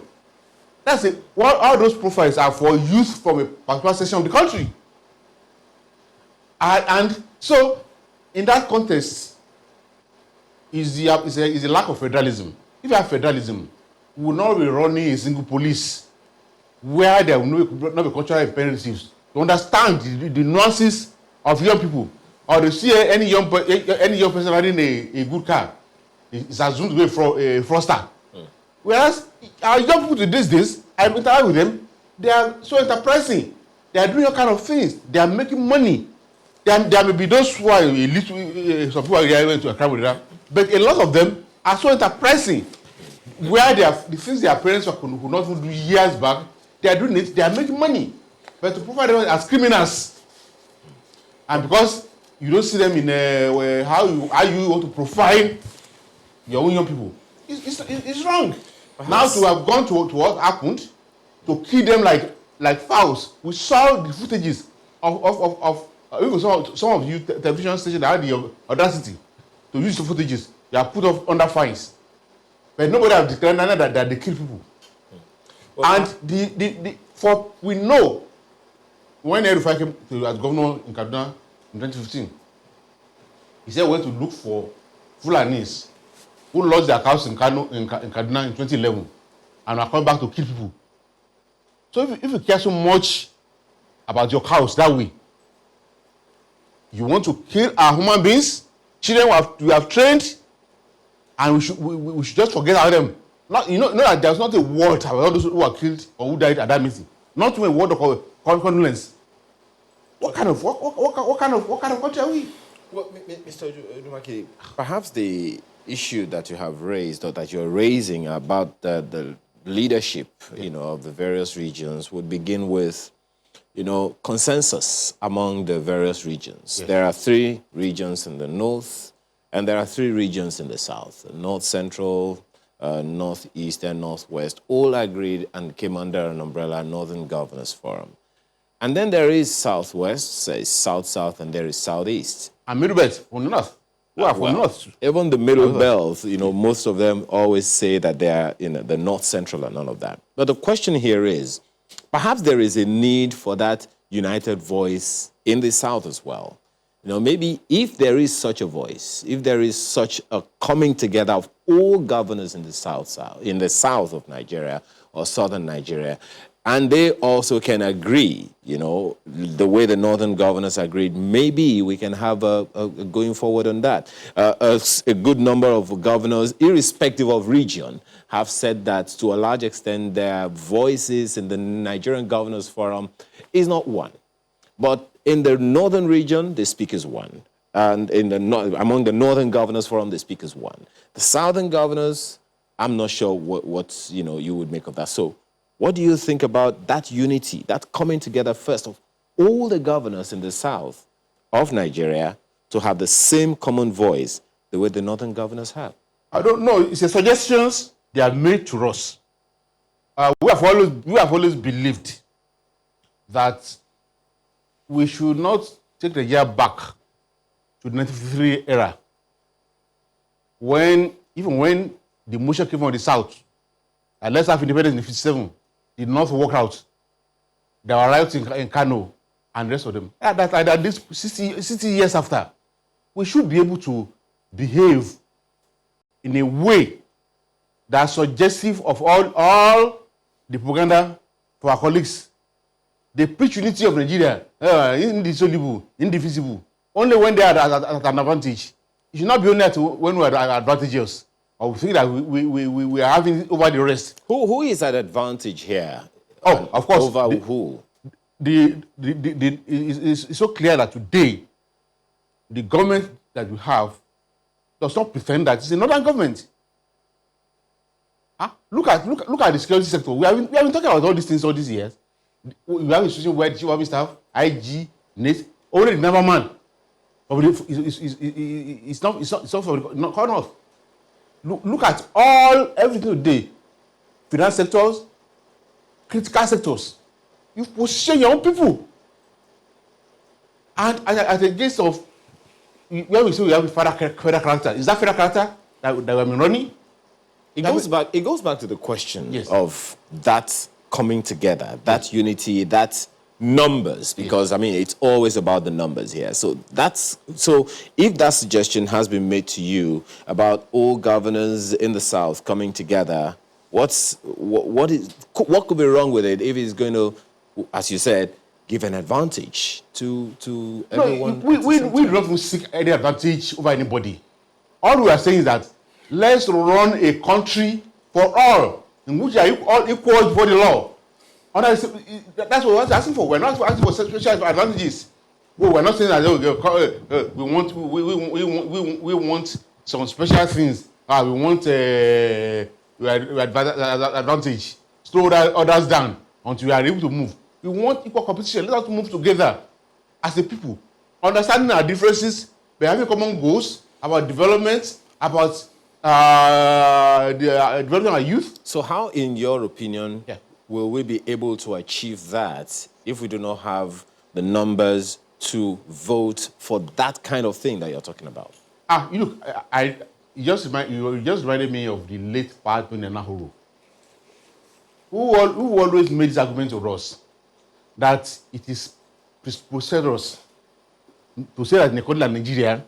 That's it. All those profiles are for youth from a particular section of the country. And so, in that context, is a lack of federalism. If you have federalism, we will not be running a single police where there will not be cultural imperatives to understand the nuances of young people. Or to see any young person riding a good car is assumed to be a fraudster. Whereas our young people to these days, I interact with them, they are so enterprising. They are doing all kind of things. They are making money. There may be those who are some people are going to a crime with that, but a lot of them are so enterprising. Where the things their parents could not do years back, they are doing it. They are making money, but to provide them as criminals, and because you don't see them in how you want to profile your own young people, it's wrong. Now to have gone to what happened, to kill them like fowls. We saw the footages of even some of you television stations that had the audacity to use the footages. They are put off under fines, but nobody has declared that they kill people. Well, and we know when El-Rufai came to as governor in Kaduna in 2015, he said we went to look for Fulanis who lost their cows in Kaduna in 2011 and are coming back to kill people. So if you care so much about your cows that way, you want to kill our human beings, children we have trained, and we should just forget about them. You know that there's not a word about all those who were killed or who died at that meeting. Not even a word of condolence. What kind of country are we? Well, Mr. Odumake, perhaps the issue that you have raised or that you're raising about the leadership, of the various regions would begin with, consensus among the various regions. Yes. There are 3 regions in the north, and there are 3 regions in the south: north central, northeast, and northwest. All agreed and came under an umbrella, Northern Governors Forum. And then there is southwest, say south-south, and there is southeast. And middle belt from the north. Who are from north? Even the middle belt, most of them always say that they are in the north central and all of that. But the question here is, perhaps there is a need for that united voice in the south as well. Maybe if there is such a voice, if there is such a coming together of all governors in the south of Nigeria or southern Nigeria, and they also can agree, the way the northern governors agreed, maybe we can have a going forward on that. A good number of governors, irrespective of region, have said that to a large extent their voices in the Nigerian Governors Forum is not one. But in the northern region, they speak as one. And among the Northern Governors Forum, they speak as one. The southern governors, I'm not sure what you would make of that. So what do you think about that unity, that coming together first of all the governors in the south of Nigeria to have the same common voice the way the northern governors have? I don't know. It's a suggestions they are made to us. We have always believed that we should not take the year back to the 1953 era, even when the motion came from the south. And let's have independence in 57. The north worked out. There were riots in Kano and the rest of them. That this 60 years after, we should be able to behave in a way that's suggestive of all the propaganda for our colleagues. They preach unity of Nigeria, indissoluble, indivisible, only when they are at an advantage. It should not be only when we are advantageous, or we think that we are having it over the rest. Who is at advantage here? Oh, of course. Over who? It's so clear that today, the government that we have does not pretend that it's a northern government. Look at the security sector. We have been talking about all these things all these years. We have a situation where the chief of staff, IG, NATE, only the number man. It's not for not cut off. Look at everything today. Finance sectors, critical sectors. You position your own people. And at the gates of where we say we have a federal character, is that federal character that we have been running? It goes back to the question Yes. of that coming together, that unity, that numbers, because I mean it's always about the numbers here. So if that suggestion has been made to you about all governors in the South coming together, what could be wrong with it if it's going to, as you said, give an advantage to everyone? No, we do not seek any advantage over anybody. All we are saying is that let's run a country for all, in which are all equal before the law. That's what we're asking for. We're not asking for special advantages. We're not saying that we want some special things. We want advantage. Slow others down until we are able to move. We want equal competition. Let us move together as a people, understanding our differences, but having common goals about development, about the development of our youth. So how, in your opinion, will we be able to achieve that if we do not have the numbers to vote for that kind of thing that you're talking about? You just reminded me of the late Parton and Nahuru, who always made this argument to us that it is preposterous to say that in a country like Nigeria,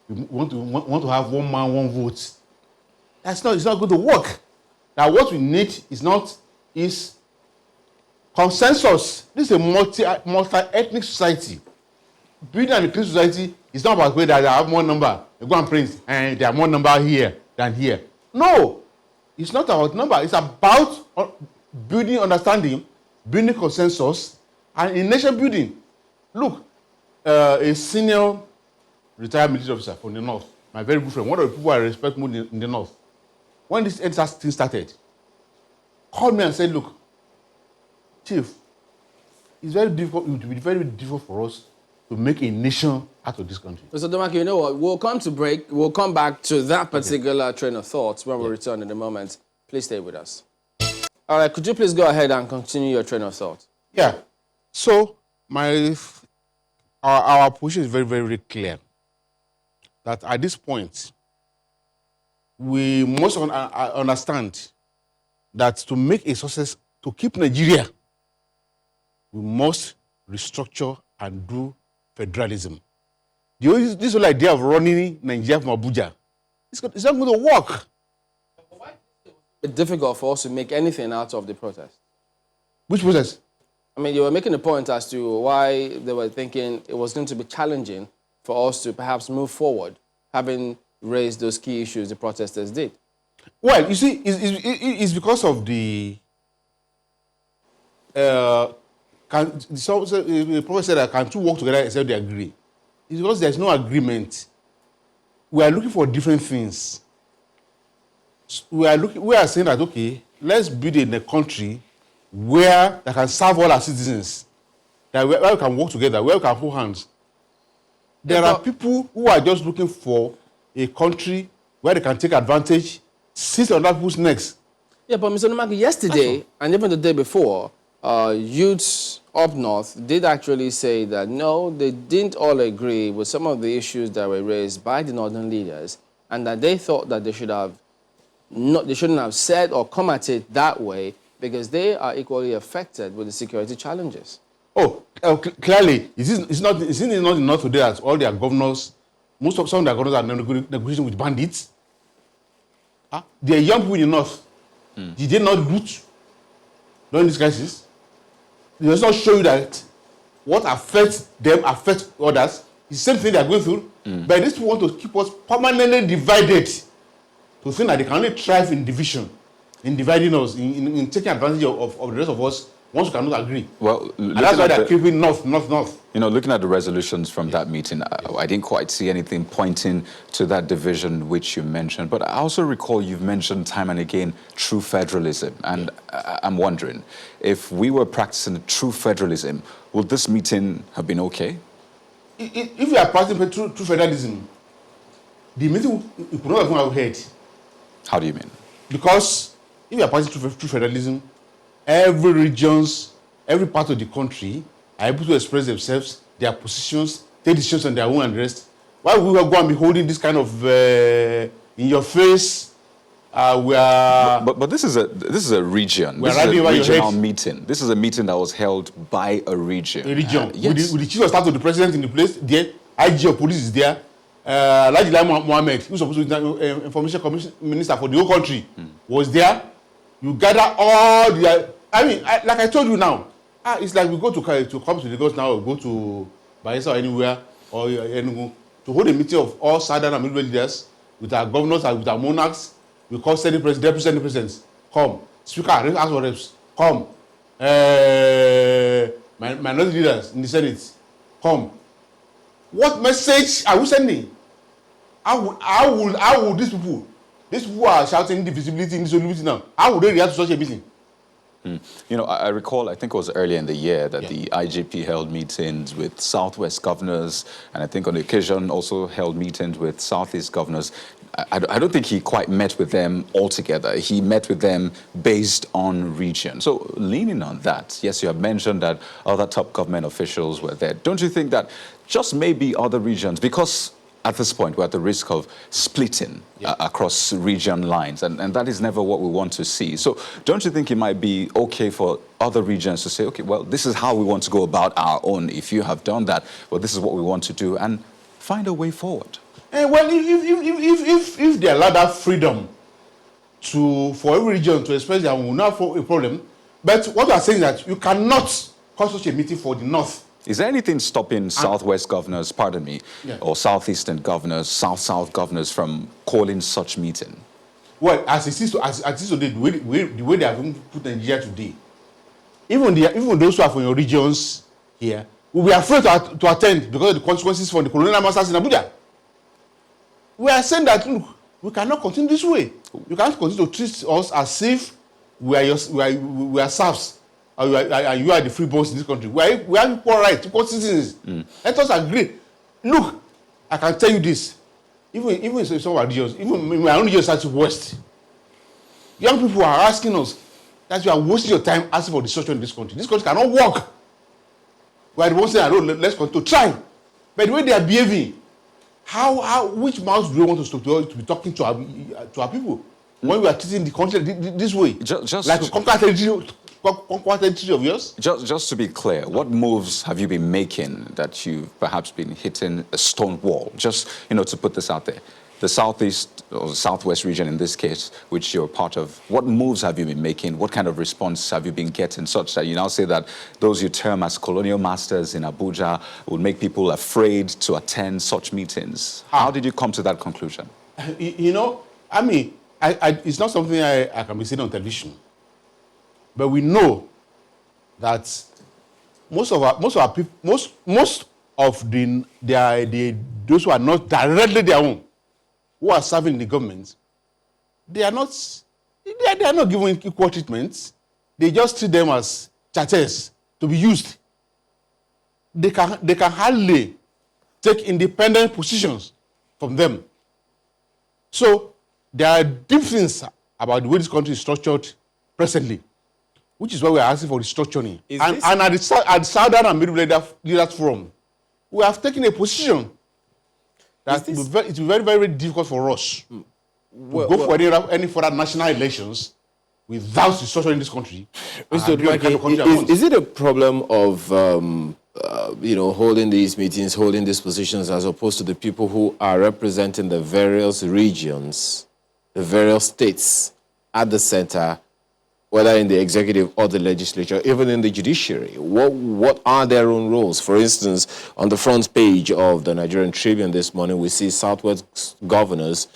we want to have one man, one vote. It's not going to work. Now what we need is consensus. This is a multi-ethnic society. Building an inclusive society is not about whether they have more number. They go and print, and there are more number here than here. No, it's not about number. It's about building understanding, building consensus, and in nation building. Look, a senior retired military officer from the north, my very good friend, one of the people I respect more in the north, when this thing started, called me and said, look, Chief, it's very difficult. It will be very difficult for us to make a nation out of this country. Mr. Domaki, you know what? We'll come to break. We'll come back to that particular train of thoughts when we return in a moment. Please stay with us. All right, could you please go ahead and continue your train of thought? Yeah. So our position is very, very, very clear. That at this point, we must understand that to make a success, to keep Nigeria, we must restructure and do federalism. This whole idea of running Nigeria from Abuja, it's not going to work. It's difficult for us to make anything out of the protest. Which process? I mean, you were making a point as to why they were thinking it was going to be challenging for us to perhaps move forward, having raised those key issues the protesters did. Well, you see, it's because of the the prophet said that can two work together except they agree. It's because there's no agreement. We are looking for different things. We are saying that, okay, let's build in a country where that can serve all our citizens, that where we can work together, where we can hold hands. There are people who are just looking for a country where they can take advantage, sit on other people's necks. Yeah, but Mr. Nomaki, yesterday and even the day before, youths up north did actually say that no, they didn't all agree with some of the issues that were raised by the northern leaders, and that they thought that they should have they shouldn't have said or come at it that way, because they are equally affected with the security challenges. Clearly, is it not enough today that all their governors, some of their governors are negotiating with bandits? They are young people in the north. Did they not loot during this crisis? It does not show you that what affects them affects others. It's the same thing they are going through. But these people want to keep us permanently divided, to think that they can only thrive in division, in dividing us, in taking advantage of the rest of us once we cannot agree. Well, and that's why they're keeping north. You know, looking at the resolutions from that meeting, I didn't quite see anything pointing to that division which you mentioned. But I also recall you've mentioned time and again true federalism. And I'm wondering, if we were practicing true federalism, would this meeting have been okay? If you are practicing true federalism, the meeting you could not have heard. How do you mean? Because if you are practicing true federalism, every regions, every part of the country are able to express themselves, their positions, take decisions on their own and rest. Why would we go and be holding this kind of in your face? But this is a region. This is a regional meeting. This is a meeting that was held by a region. A region. Yes. With the chief of staff of the president in the place, there, IG of police is there. Alhaji Lai Mohammed, who's supposed to be the information commission minister for the whole country, was there. You gather all the. Like I told you now, it's like we go to come to Lagos now, or go to Bayelsa or anywhere, or to hold a meeting of all southern and middle leaders with our governors and with our monarchs. We call Senate President, Deputy Senate Presidents, come. Speaker, House of Reps, come. Minority leaders in the Senate, come. What message are we sending? How would these people who are shouting indivisibility, indissolubility now, how would they react to such a meeting? You know, I recall, I think it was earlier in the year that the IGP held meetings with Southwest governors, and I think on the occasion also held meetings with Southeast governors. I don't think he quite met with them altogether. He met with them based on region. So leaning on that, yes, you have mentioned that other top government officials were there. Don't you think that just maybe other regions, because at this point we're at the risk of splitting across region lines, and that is never what we want to see. So don't you think it might be okay for other regions to say, okay, well, this is how we want to go about our own. If you have done that, well, this is what we want to do, and find a way forward? Well, if they allow that freedom for every region to express their own, will not have a problem. But what we are saying is that you cannot call such a meeting for the North. Is there anything stopping Southwest governors, or Southeastern governors, South governors from calling such meeting? Well, as it is today, the way they have put Nigeria today, even those who are from your regions here will be afraid to attend because of the consequences from the colonial masters in Abuja. We are saying that, look, we cannot continue this way. You can't continue to treat us as if we are serfs, and you are the freeborns in this country. We have equal rights, equal citizens. Let us agree. Look, I can tell you this. Even in some of our regions, even in my own region, Southwest, young people are asking us that you are wasting your time asking for destruction in this country. This country cannot work. We are the ones saying, let's continue to try. But the way they are behaving, which mouths do we want to be talking to our people when we are treating the country this way? Just like a conquer territory of yours? Just to be clear, what moves have you been making that you've perhaps been hitting a stone wall? Just, to put this out there. The Southeast or the Southwest region in this case, which you're part of, what moves have you been making? What kind of response have you been getting such that you now say that those you term as colonial masters in Abuja would make people afraid to attend such meetings? How did you come to that conclusion? It's not something I can be saying on television. But we know that most of those who are not directly their own, who are serving the government, they are not given equal treatment. They just treat them as chatters to be used. They can hardly take independent positions from them. So there are deep things about the way this country is structured presently, which is why we are asking for restructuring. And at the Southern and Middle Leaders Forum, we have taken a position that it will be very, very difficult for us go for any further national elections without structure in this country. Mr. Odumake, is it a problem of holding these meetings, holding these positions, as opposed to the people who are representing the various regions, the various states at the center, whether in the executive or the legislature, even in the judiciary? What are their own roles? For instance, on the front page of the Nigerian Tribune this morning, we see Southwest governors,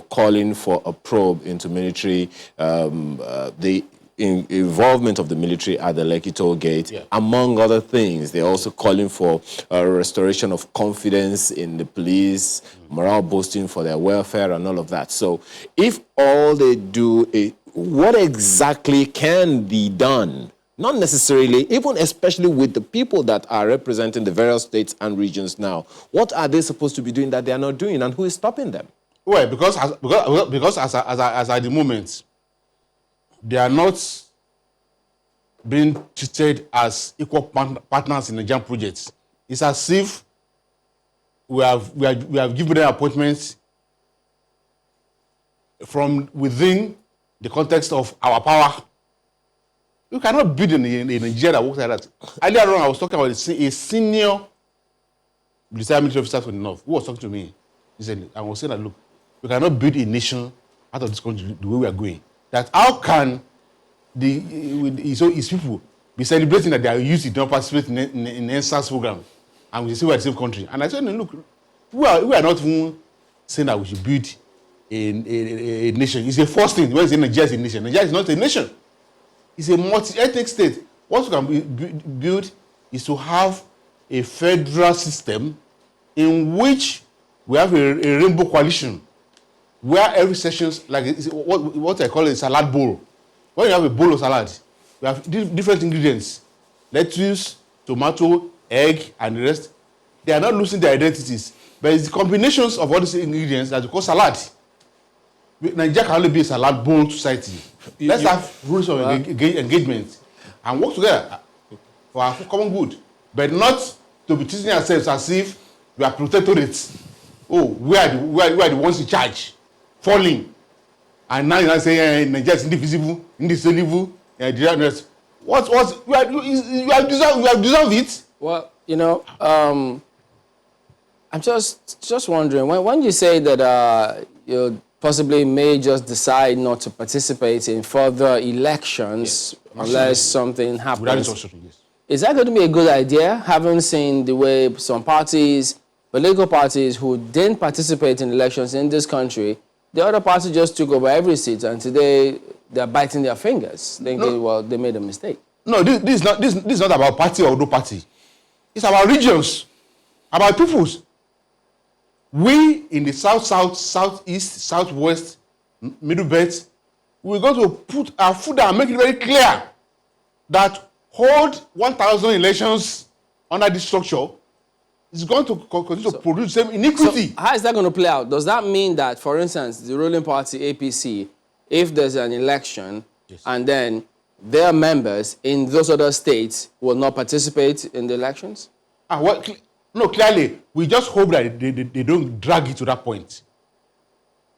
calling for a probe into military, the involvement of the military at the Lekki toll gate, among other things. They're also calling for a restoration of confidence in the police, morale boosting for their welfare and all of that. So if all they do is, what exactly can be done? Not necessarily, even especially with the people that are representing the various states and regions now. What are they supposed to be doing that they are not doing, and who is stopping them? Well, because as at the moment, they are not being treated as equal partners in the Nigerian projects. It's as if we have given them appointments from within the context of our power. You cannot build in Nigeria that works like that. Earlier on, I was talking about a senior retired military officer from the North who was talking to me. He said, I was saying that, look, we cannot build a nation out of this country the way we are going. That how can his people be celebrating that they are used to don't participate in the NSAS program, and we say we are the same country? And I said, no, look, we are not even saying that we should build a nation. It's a first thing. When you say Nigeria is a nation, Nigeria is not a nation. It's a multi-ethnic state. What we can build is to have a federal system in which we have a rainbow coalition, where every session, like what I call a salad bowl. When you have a bowl of salad, we have different ingredients: lettuce, tomato, egg, and the rest. They are not losing their identities, but it's the combinations of all these ingredients that we call salad. Nigeria can only be a salad bowl society. Let's have rules of engagement and work together for our common good, but not to be treating ourselves as if we are protectorates. Oh, we are the ones in charge, falling. And now you're saying Nigeria is indivisible, indissoluble. You have deserved it. Well, I'm just wondering, when you say that you possibly may just decide not to participate in further elections unless something happens, is that going to be a good idea, having seen the way some parties, political parties who didn't participate in elections in this country, the other party just took over every seat, and today they're biting their fingers, thinking, they made a mistake. No, this is not about party or no party. It's about regions, about peoples. We in the south, southeast, southwest, middle belt, we're going to put our foot down and make it very clear that hold 1,000 elections under this structure is going to continue to produce the same iniquity. So how is that going to play out? Does that mean that, for instance, the ruling party, APC, if there's an election and then their members in those other states will not participate in the elections? No, clearly, we just hope that they don't drag it to that point.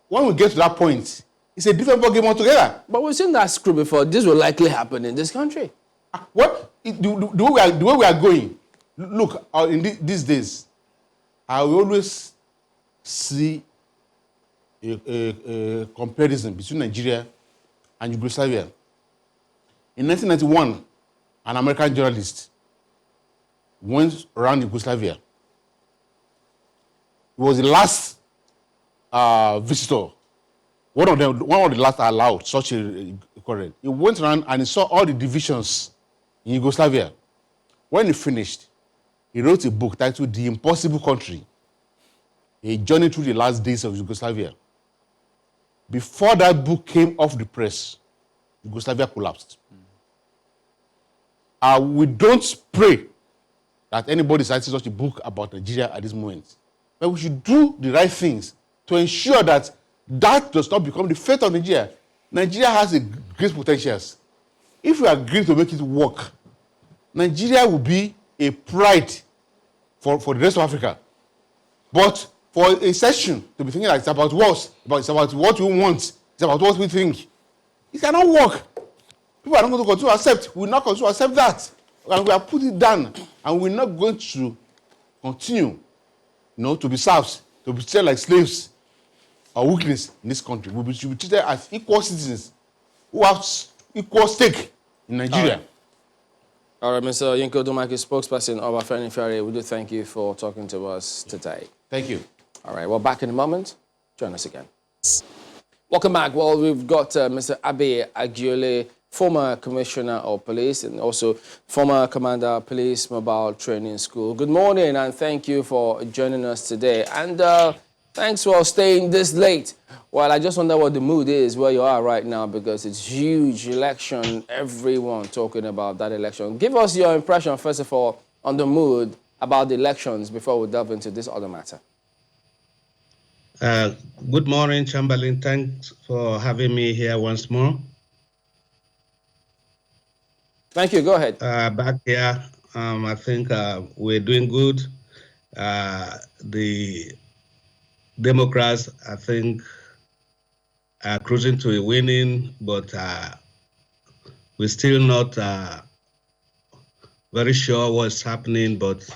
When we get to that point, it's a different ballgame altogether. But we've seen that screw before. This will likely happen in this country. The way we are going, look, in these days, I will always see a comparison between Nigeria and Yugoslavia. In 1991, an American journalist went around Yugoslavia. He was the last visitor. One of the last allowed such a current. He went around and he saw all the divisions in Yugoslavia. When he finished, he wrote a book titled The Impossible Country, A Journey Through the Last Days of Yugoslavia. Before that book came off the press, Yugoslavia collapsed. We don't pray that anybody is writing such a book about Nigeria at this moment. But we should do the right things to ensure that that does not become the fate of Nigeria. Nigeria has a great potentials. If we agree to make it work, Nigeria will be a pride for the rest of Africa. But for a session to be thinking that it's about us, it's about what we want, it's about what we think. It cannot work. People are not going to continue to accept. We're not going to accept that. And we have put it down. And we're not going to continue, to be serfs, to be treated like slaves or weakness in this country. We should be treated as equal citizens who have equal stake in Nigeria. All right, Mr. Yinko Dumaki, spokesperson of Afenifere, we do thank you for talking to us today. Thank you. All right, well, back in a moment. Join us again. Welcome back. Well, we've got Mr. Abe Agiole, former commissioner of police and also former commander of police mobile training school. Good morning and thank you for joining us today. And thanks for staying this late. Well, I just wonder what the mood is where you are right now because it's huge election, everyone talking about that election. Give us your impression, first of all, on the mood about the elections before we delve into this other matter. Good morning, Chamberlain. Thanks for having me here once more. Thank you. Go ahead. Back here, I think we're doing good. The Democrats, I think, are cruising to a winning, but we're still not very sure what's happening, but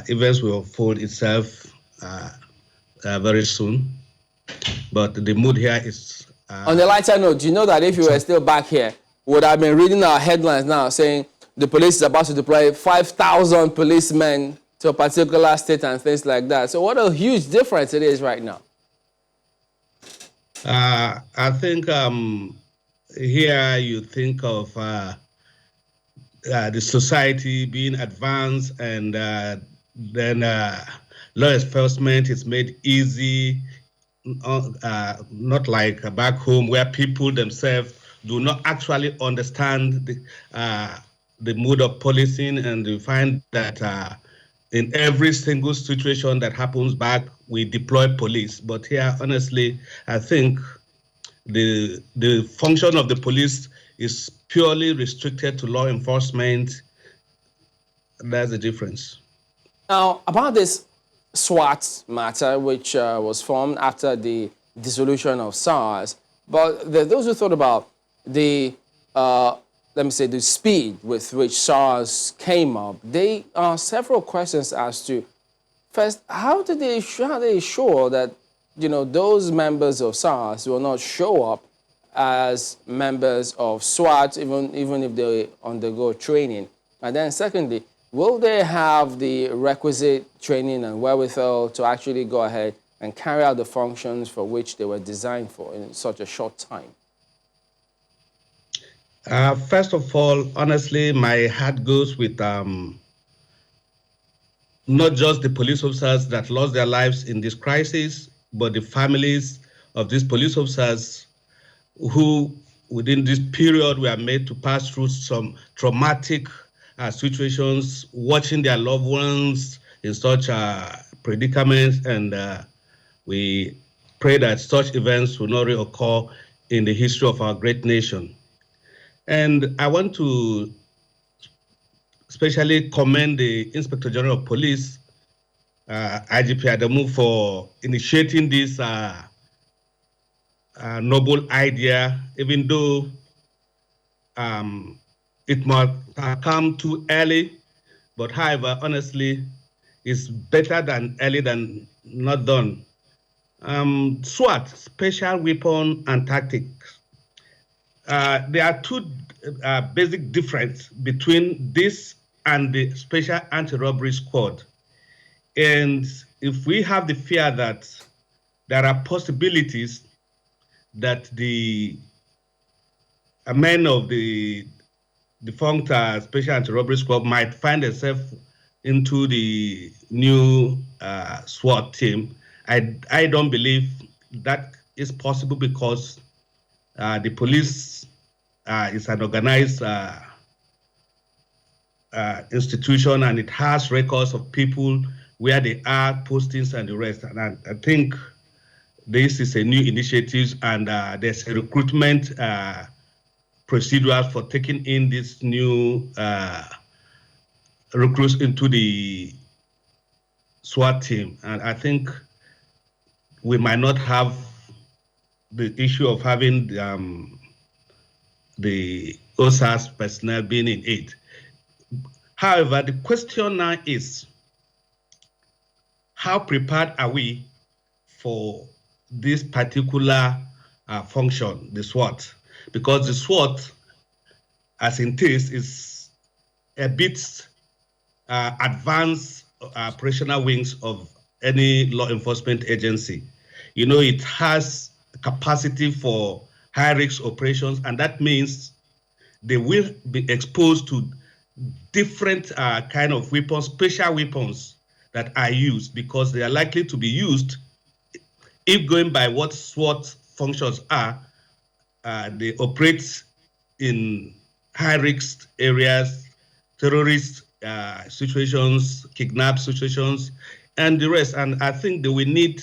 events will unfold itself very soon. But the mood here is... On the lighter note, do you know that if you were still back here, would have been reading our headlines now saying the police is about to deploy 5,000 policemen to a particular state and things like that. So what a huge difference it is right now. I think here you think of the society being advanced and then law enforcement is made easy, not like back home where people themselves do not actually understand the mode of policing, and you find that in every single situation that happens back, we deploy police. But here, honestly, I think the function of the police is purely restricted to law enforcement. That's the difference. Now, about this SWAT matter, which was formed after the dissolution of SARS, but those who thought about the, let me say, the speed with which SARS came up, they are several questions as to, first, how are they sure that, those members of SARS will not show up as members of SWAT, even if they undergo training? And then secondly, will they have the requisite training and wherewithal to actually go ahead and carry out the functions for which they were designed for in such a short time? First of all, honestly, my heart goes with not just the police officers that lost their lives in this crisis, but the families of these police officers who, within this period, were made to pass through some traumatic situations, watching their loved ones in such predicaments, and we pray that such events will not reoccur in the history of our great nation. And I want to especially commend the Inspector General of Police, IGP Adamu, for initiating this noble idea, even though it might have come too early. But however, honestly, it's better than early than not done. SWAT, Special Weapon and Tactics. There are two basic differences between this and the Special Anti-Robbery Squad. And if we have the fear that there are possibilities that the men of the defunct Special Anti-Robbery Squad might find themselves into the new SWAT team, I don't believe that is possible, because the police is an organized institution, and it has records of people, where they are, postings, and the rest. And I think this is a new initiative, and there's a recruitment procedure for taking in this new recruits into the SWAT team. And I think we might not have the issue of having the OSAS personnel being in it. However, the question now is, how prepared are we for this particular function, the SWAT? Because the SWAT, as it is a bit advanced operational wings of any law enforcement agency. You know, it has capacity for high-risk operations, and that means they will be exposed to different kind of weapons, special weapons that are used, because they are likely to be used, if going by what SWAT functions are, they operate in high-risk areas, terrorist situations, kidnap situations, and the rest. And I think that we need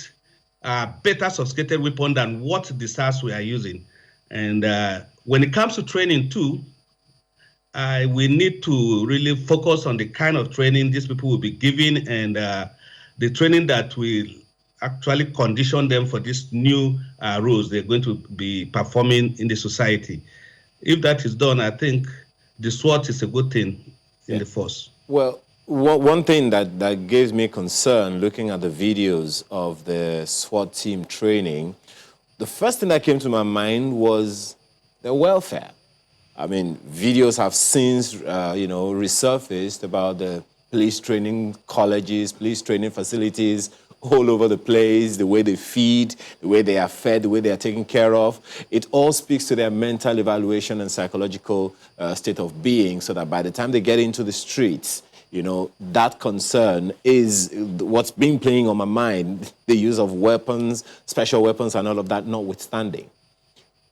better sophisticated weapon than what the SARS we are using. And when it comes to training too, we need to really focus on the kind of training these people will be given, and the training that will actually condition them for these new roles they're going to be performing in the society. If that is done, I think the SWAT is a good thing in the force. Well, one thing that gives me concern looking at the videos of the SWAT team training, the first thing that came to my mind was their welfare. I mean, videos have since, resurfaced about the police training colleges, police training facilities all over the place, the way they feed, the way they are fed, the way they are taken care of. It all speaks to their mental evaluation and psychological state of being, so that by the time they get into the streets, you know, that concern is what's been playing on my mind, the use of weapons, special weapons and all of that notwithstanding.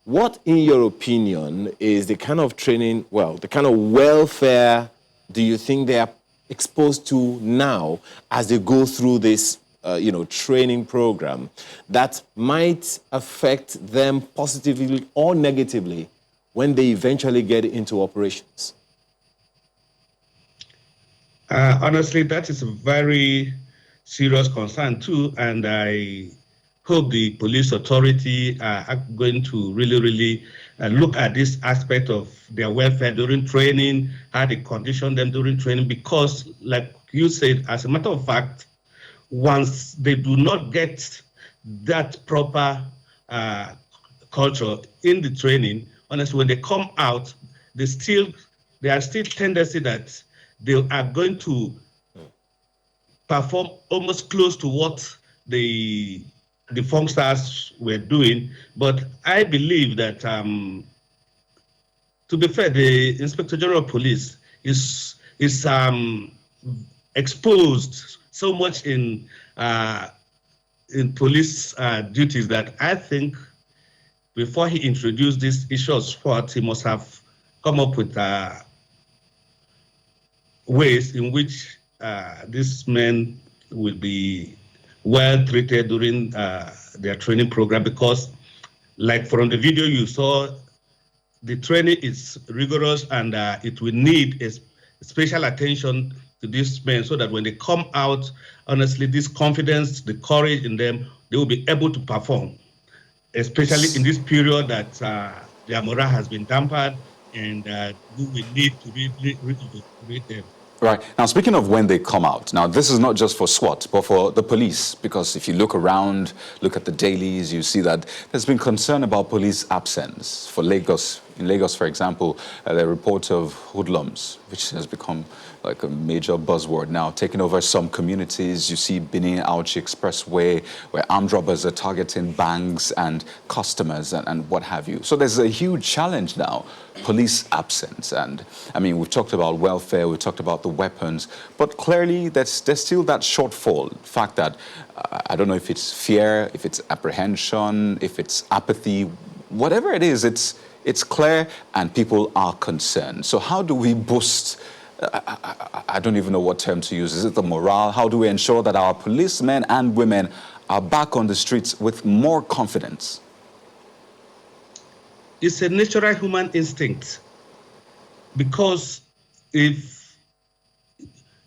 What, in your opinion, is the kind of training, the kind of welfare do you think they are exposed to now as they go through this, training program that might affect them positively or negatively when they eventually get into operations? Honestly, that is a very serious concern too, and I hope the police authority are going to really look at this aspect of their welfare during training, how they condition them during training, because like you said, as a matter of fact, once they do not get that proper culture in the training, honestly, when they come out, there are still tendency that they are going to perform almost close to what the Funkstars were doing. But I believe that, to be fair, the Inspector General of Police is exposed so much in police duties that I think before he introduced this issue of SWAT, he must have come up with ways in which these men will be well treated during their training program, because like from the video you saw, the training is rigorous, and it will need a special attention to these men so that when they come out, honestly, this confidence, the courage in them, they will be able to perform, especially in this period that their morale has been dampened, and we will need to really recuperate them. Right. Now, speaking of when they come out, now this is not just for SWAT, but for the police, because if you look around, look at the dailies, you see that there's been concern about police absence. For Lagos, in Lagos, for example, there are reports of hoodlums, which has become like a major buzzword now, taking over some communities. You see Benin Auchi Expressway, where armed robbers are targeting banks and customers and what have you. So there's a huge challenge now, police absence. And I mean, we've talked about welfare, we've talked about the weapons, but clearly there's still that shortfall, the fact that I don't know if it's fear, if it's apprehension, if it's apathy, whatever it is, it's clear and people are concerned. So how do we boost, I don't even know what term to use, is it the morale? How do we ensure that our policemen and women are back on the streets with more confidence? It's a natural human instinct, because if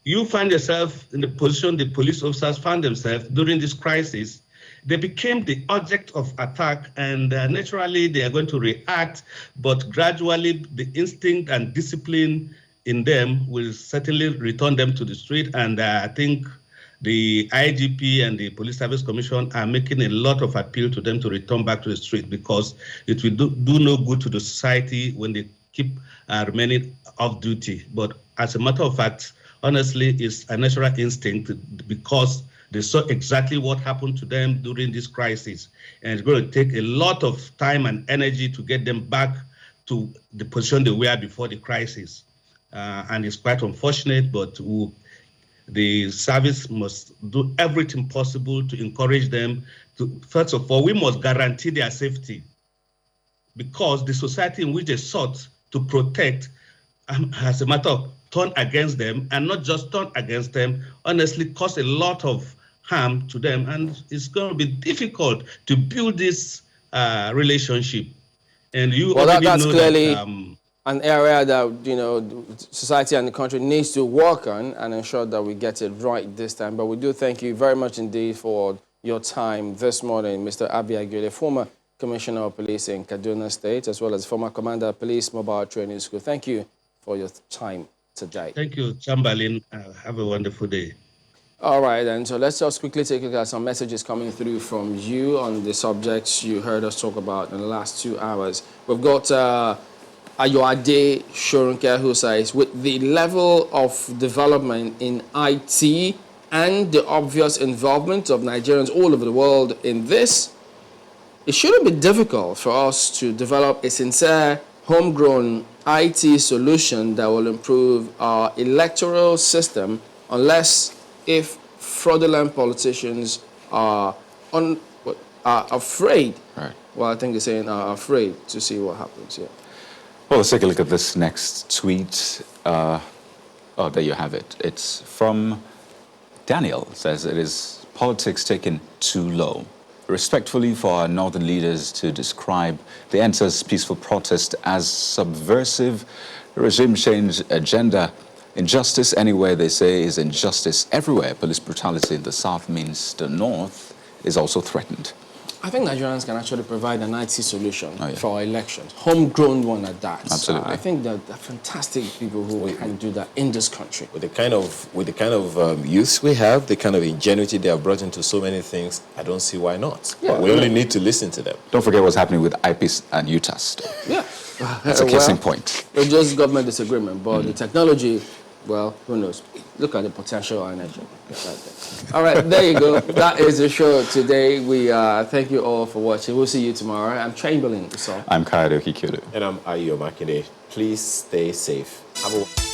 you find yourself in the position the police officers found themselves during this crisis. They became the object of attack, and naturally they are going to react, but gradually the instinct and discipline in them will certainly return them to the street. And I think the IGP and the Police Service Commission are making a lot of appeal to them to return back to the street, because it will do no good to the society when they keep remaining off duty. But as a matter of fact, honestly, it's a natural instinct, because they saw exactly what happened to them during this crisis. And it's going to take a lot of time and energy to get them back to the position they were before the crisis. And it's quite unfortunate, but the service must do everything possible to encourage them to, first of all, we must guarantee their safety, because the society in which they sought to protect, as a matter of turn against them, and not just turn against them, honestly cause a lot of harm to them, and it's going to be difficult to build this relationship. And you already that's know clearly that, an area that society and the country needs to work on and ensure that we get it right this time. But we do thank you very much indeed for your time this morning, Mr. Abi Aguilar, former Commissioner of Police in Kaduna State, as well as former Commander of Police Mobile Training School. Thank you for your time today. Thank you, Chamberlain. Have a wonderful day. All right, and so let's just quickly take a look at some messages coming through from you on the subjects you heard us talk about in the last 2 hours. We've got Ayoade Shorunke, who says, with the level of development in IT and the obvious involvement of Nigerians all over the world in this, it shouldn't be difficult for us to develop a sincere, homegrown IT solution that will improve our electoral system, unless if fraudulent politicians are afraid. Right. Well, I think they're saying are afraid to see what happens. Yeah. Well, let's take a look at this next tweet. Oh, there you have it. It's from Daniel. It says, it is politics taken too low. Respectfully for our northern leaders to describe the NSA's peaceful protest as subversive regime change agenda. Injustice anywhere, they say, is injustice everywhere. Police brutality in the south means the north is also threatened. I think Nigerians can actually provide an IT solution for our elections, homegrown one at that. Absolutely. I think that there are fantastic people who can do that in this country. With the kind of youth we have, the kind of ingenuity they have brought into so many things, I don't see why not. Yeah. We only need to listen to them. Don't forget what's happening with IPs and UTAS. Yeah. It's a case in point. It's just government disagreement, but the technology, well, who knows? Look at the potential energy. All right, there you go. That is the show today. We thank you all for watching. We'll see you tomorrow. I'm Chamberlain. So. I'm Kayode Okikiodu. And I'm Ayo Makinde. Please stay safe. Have a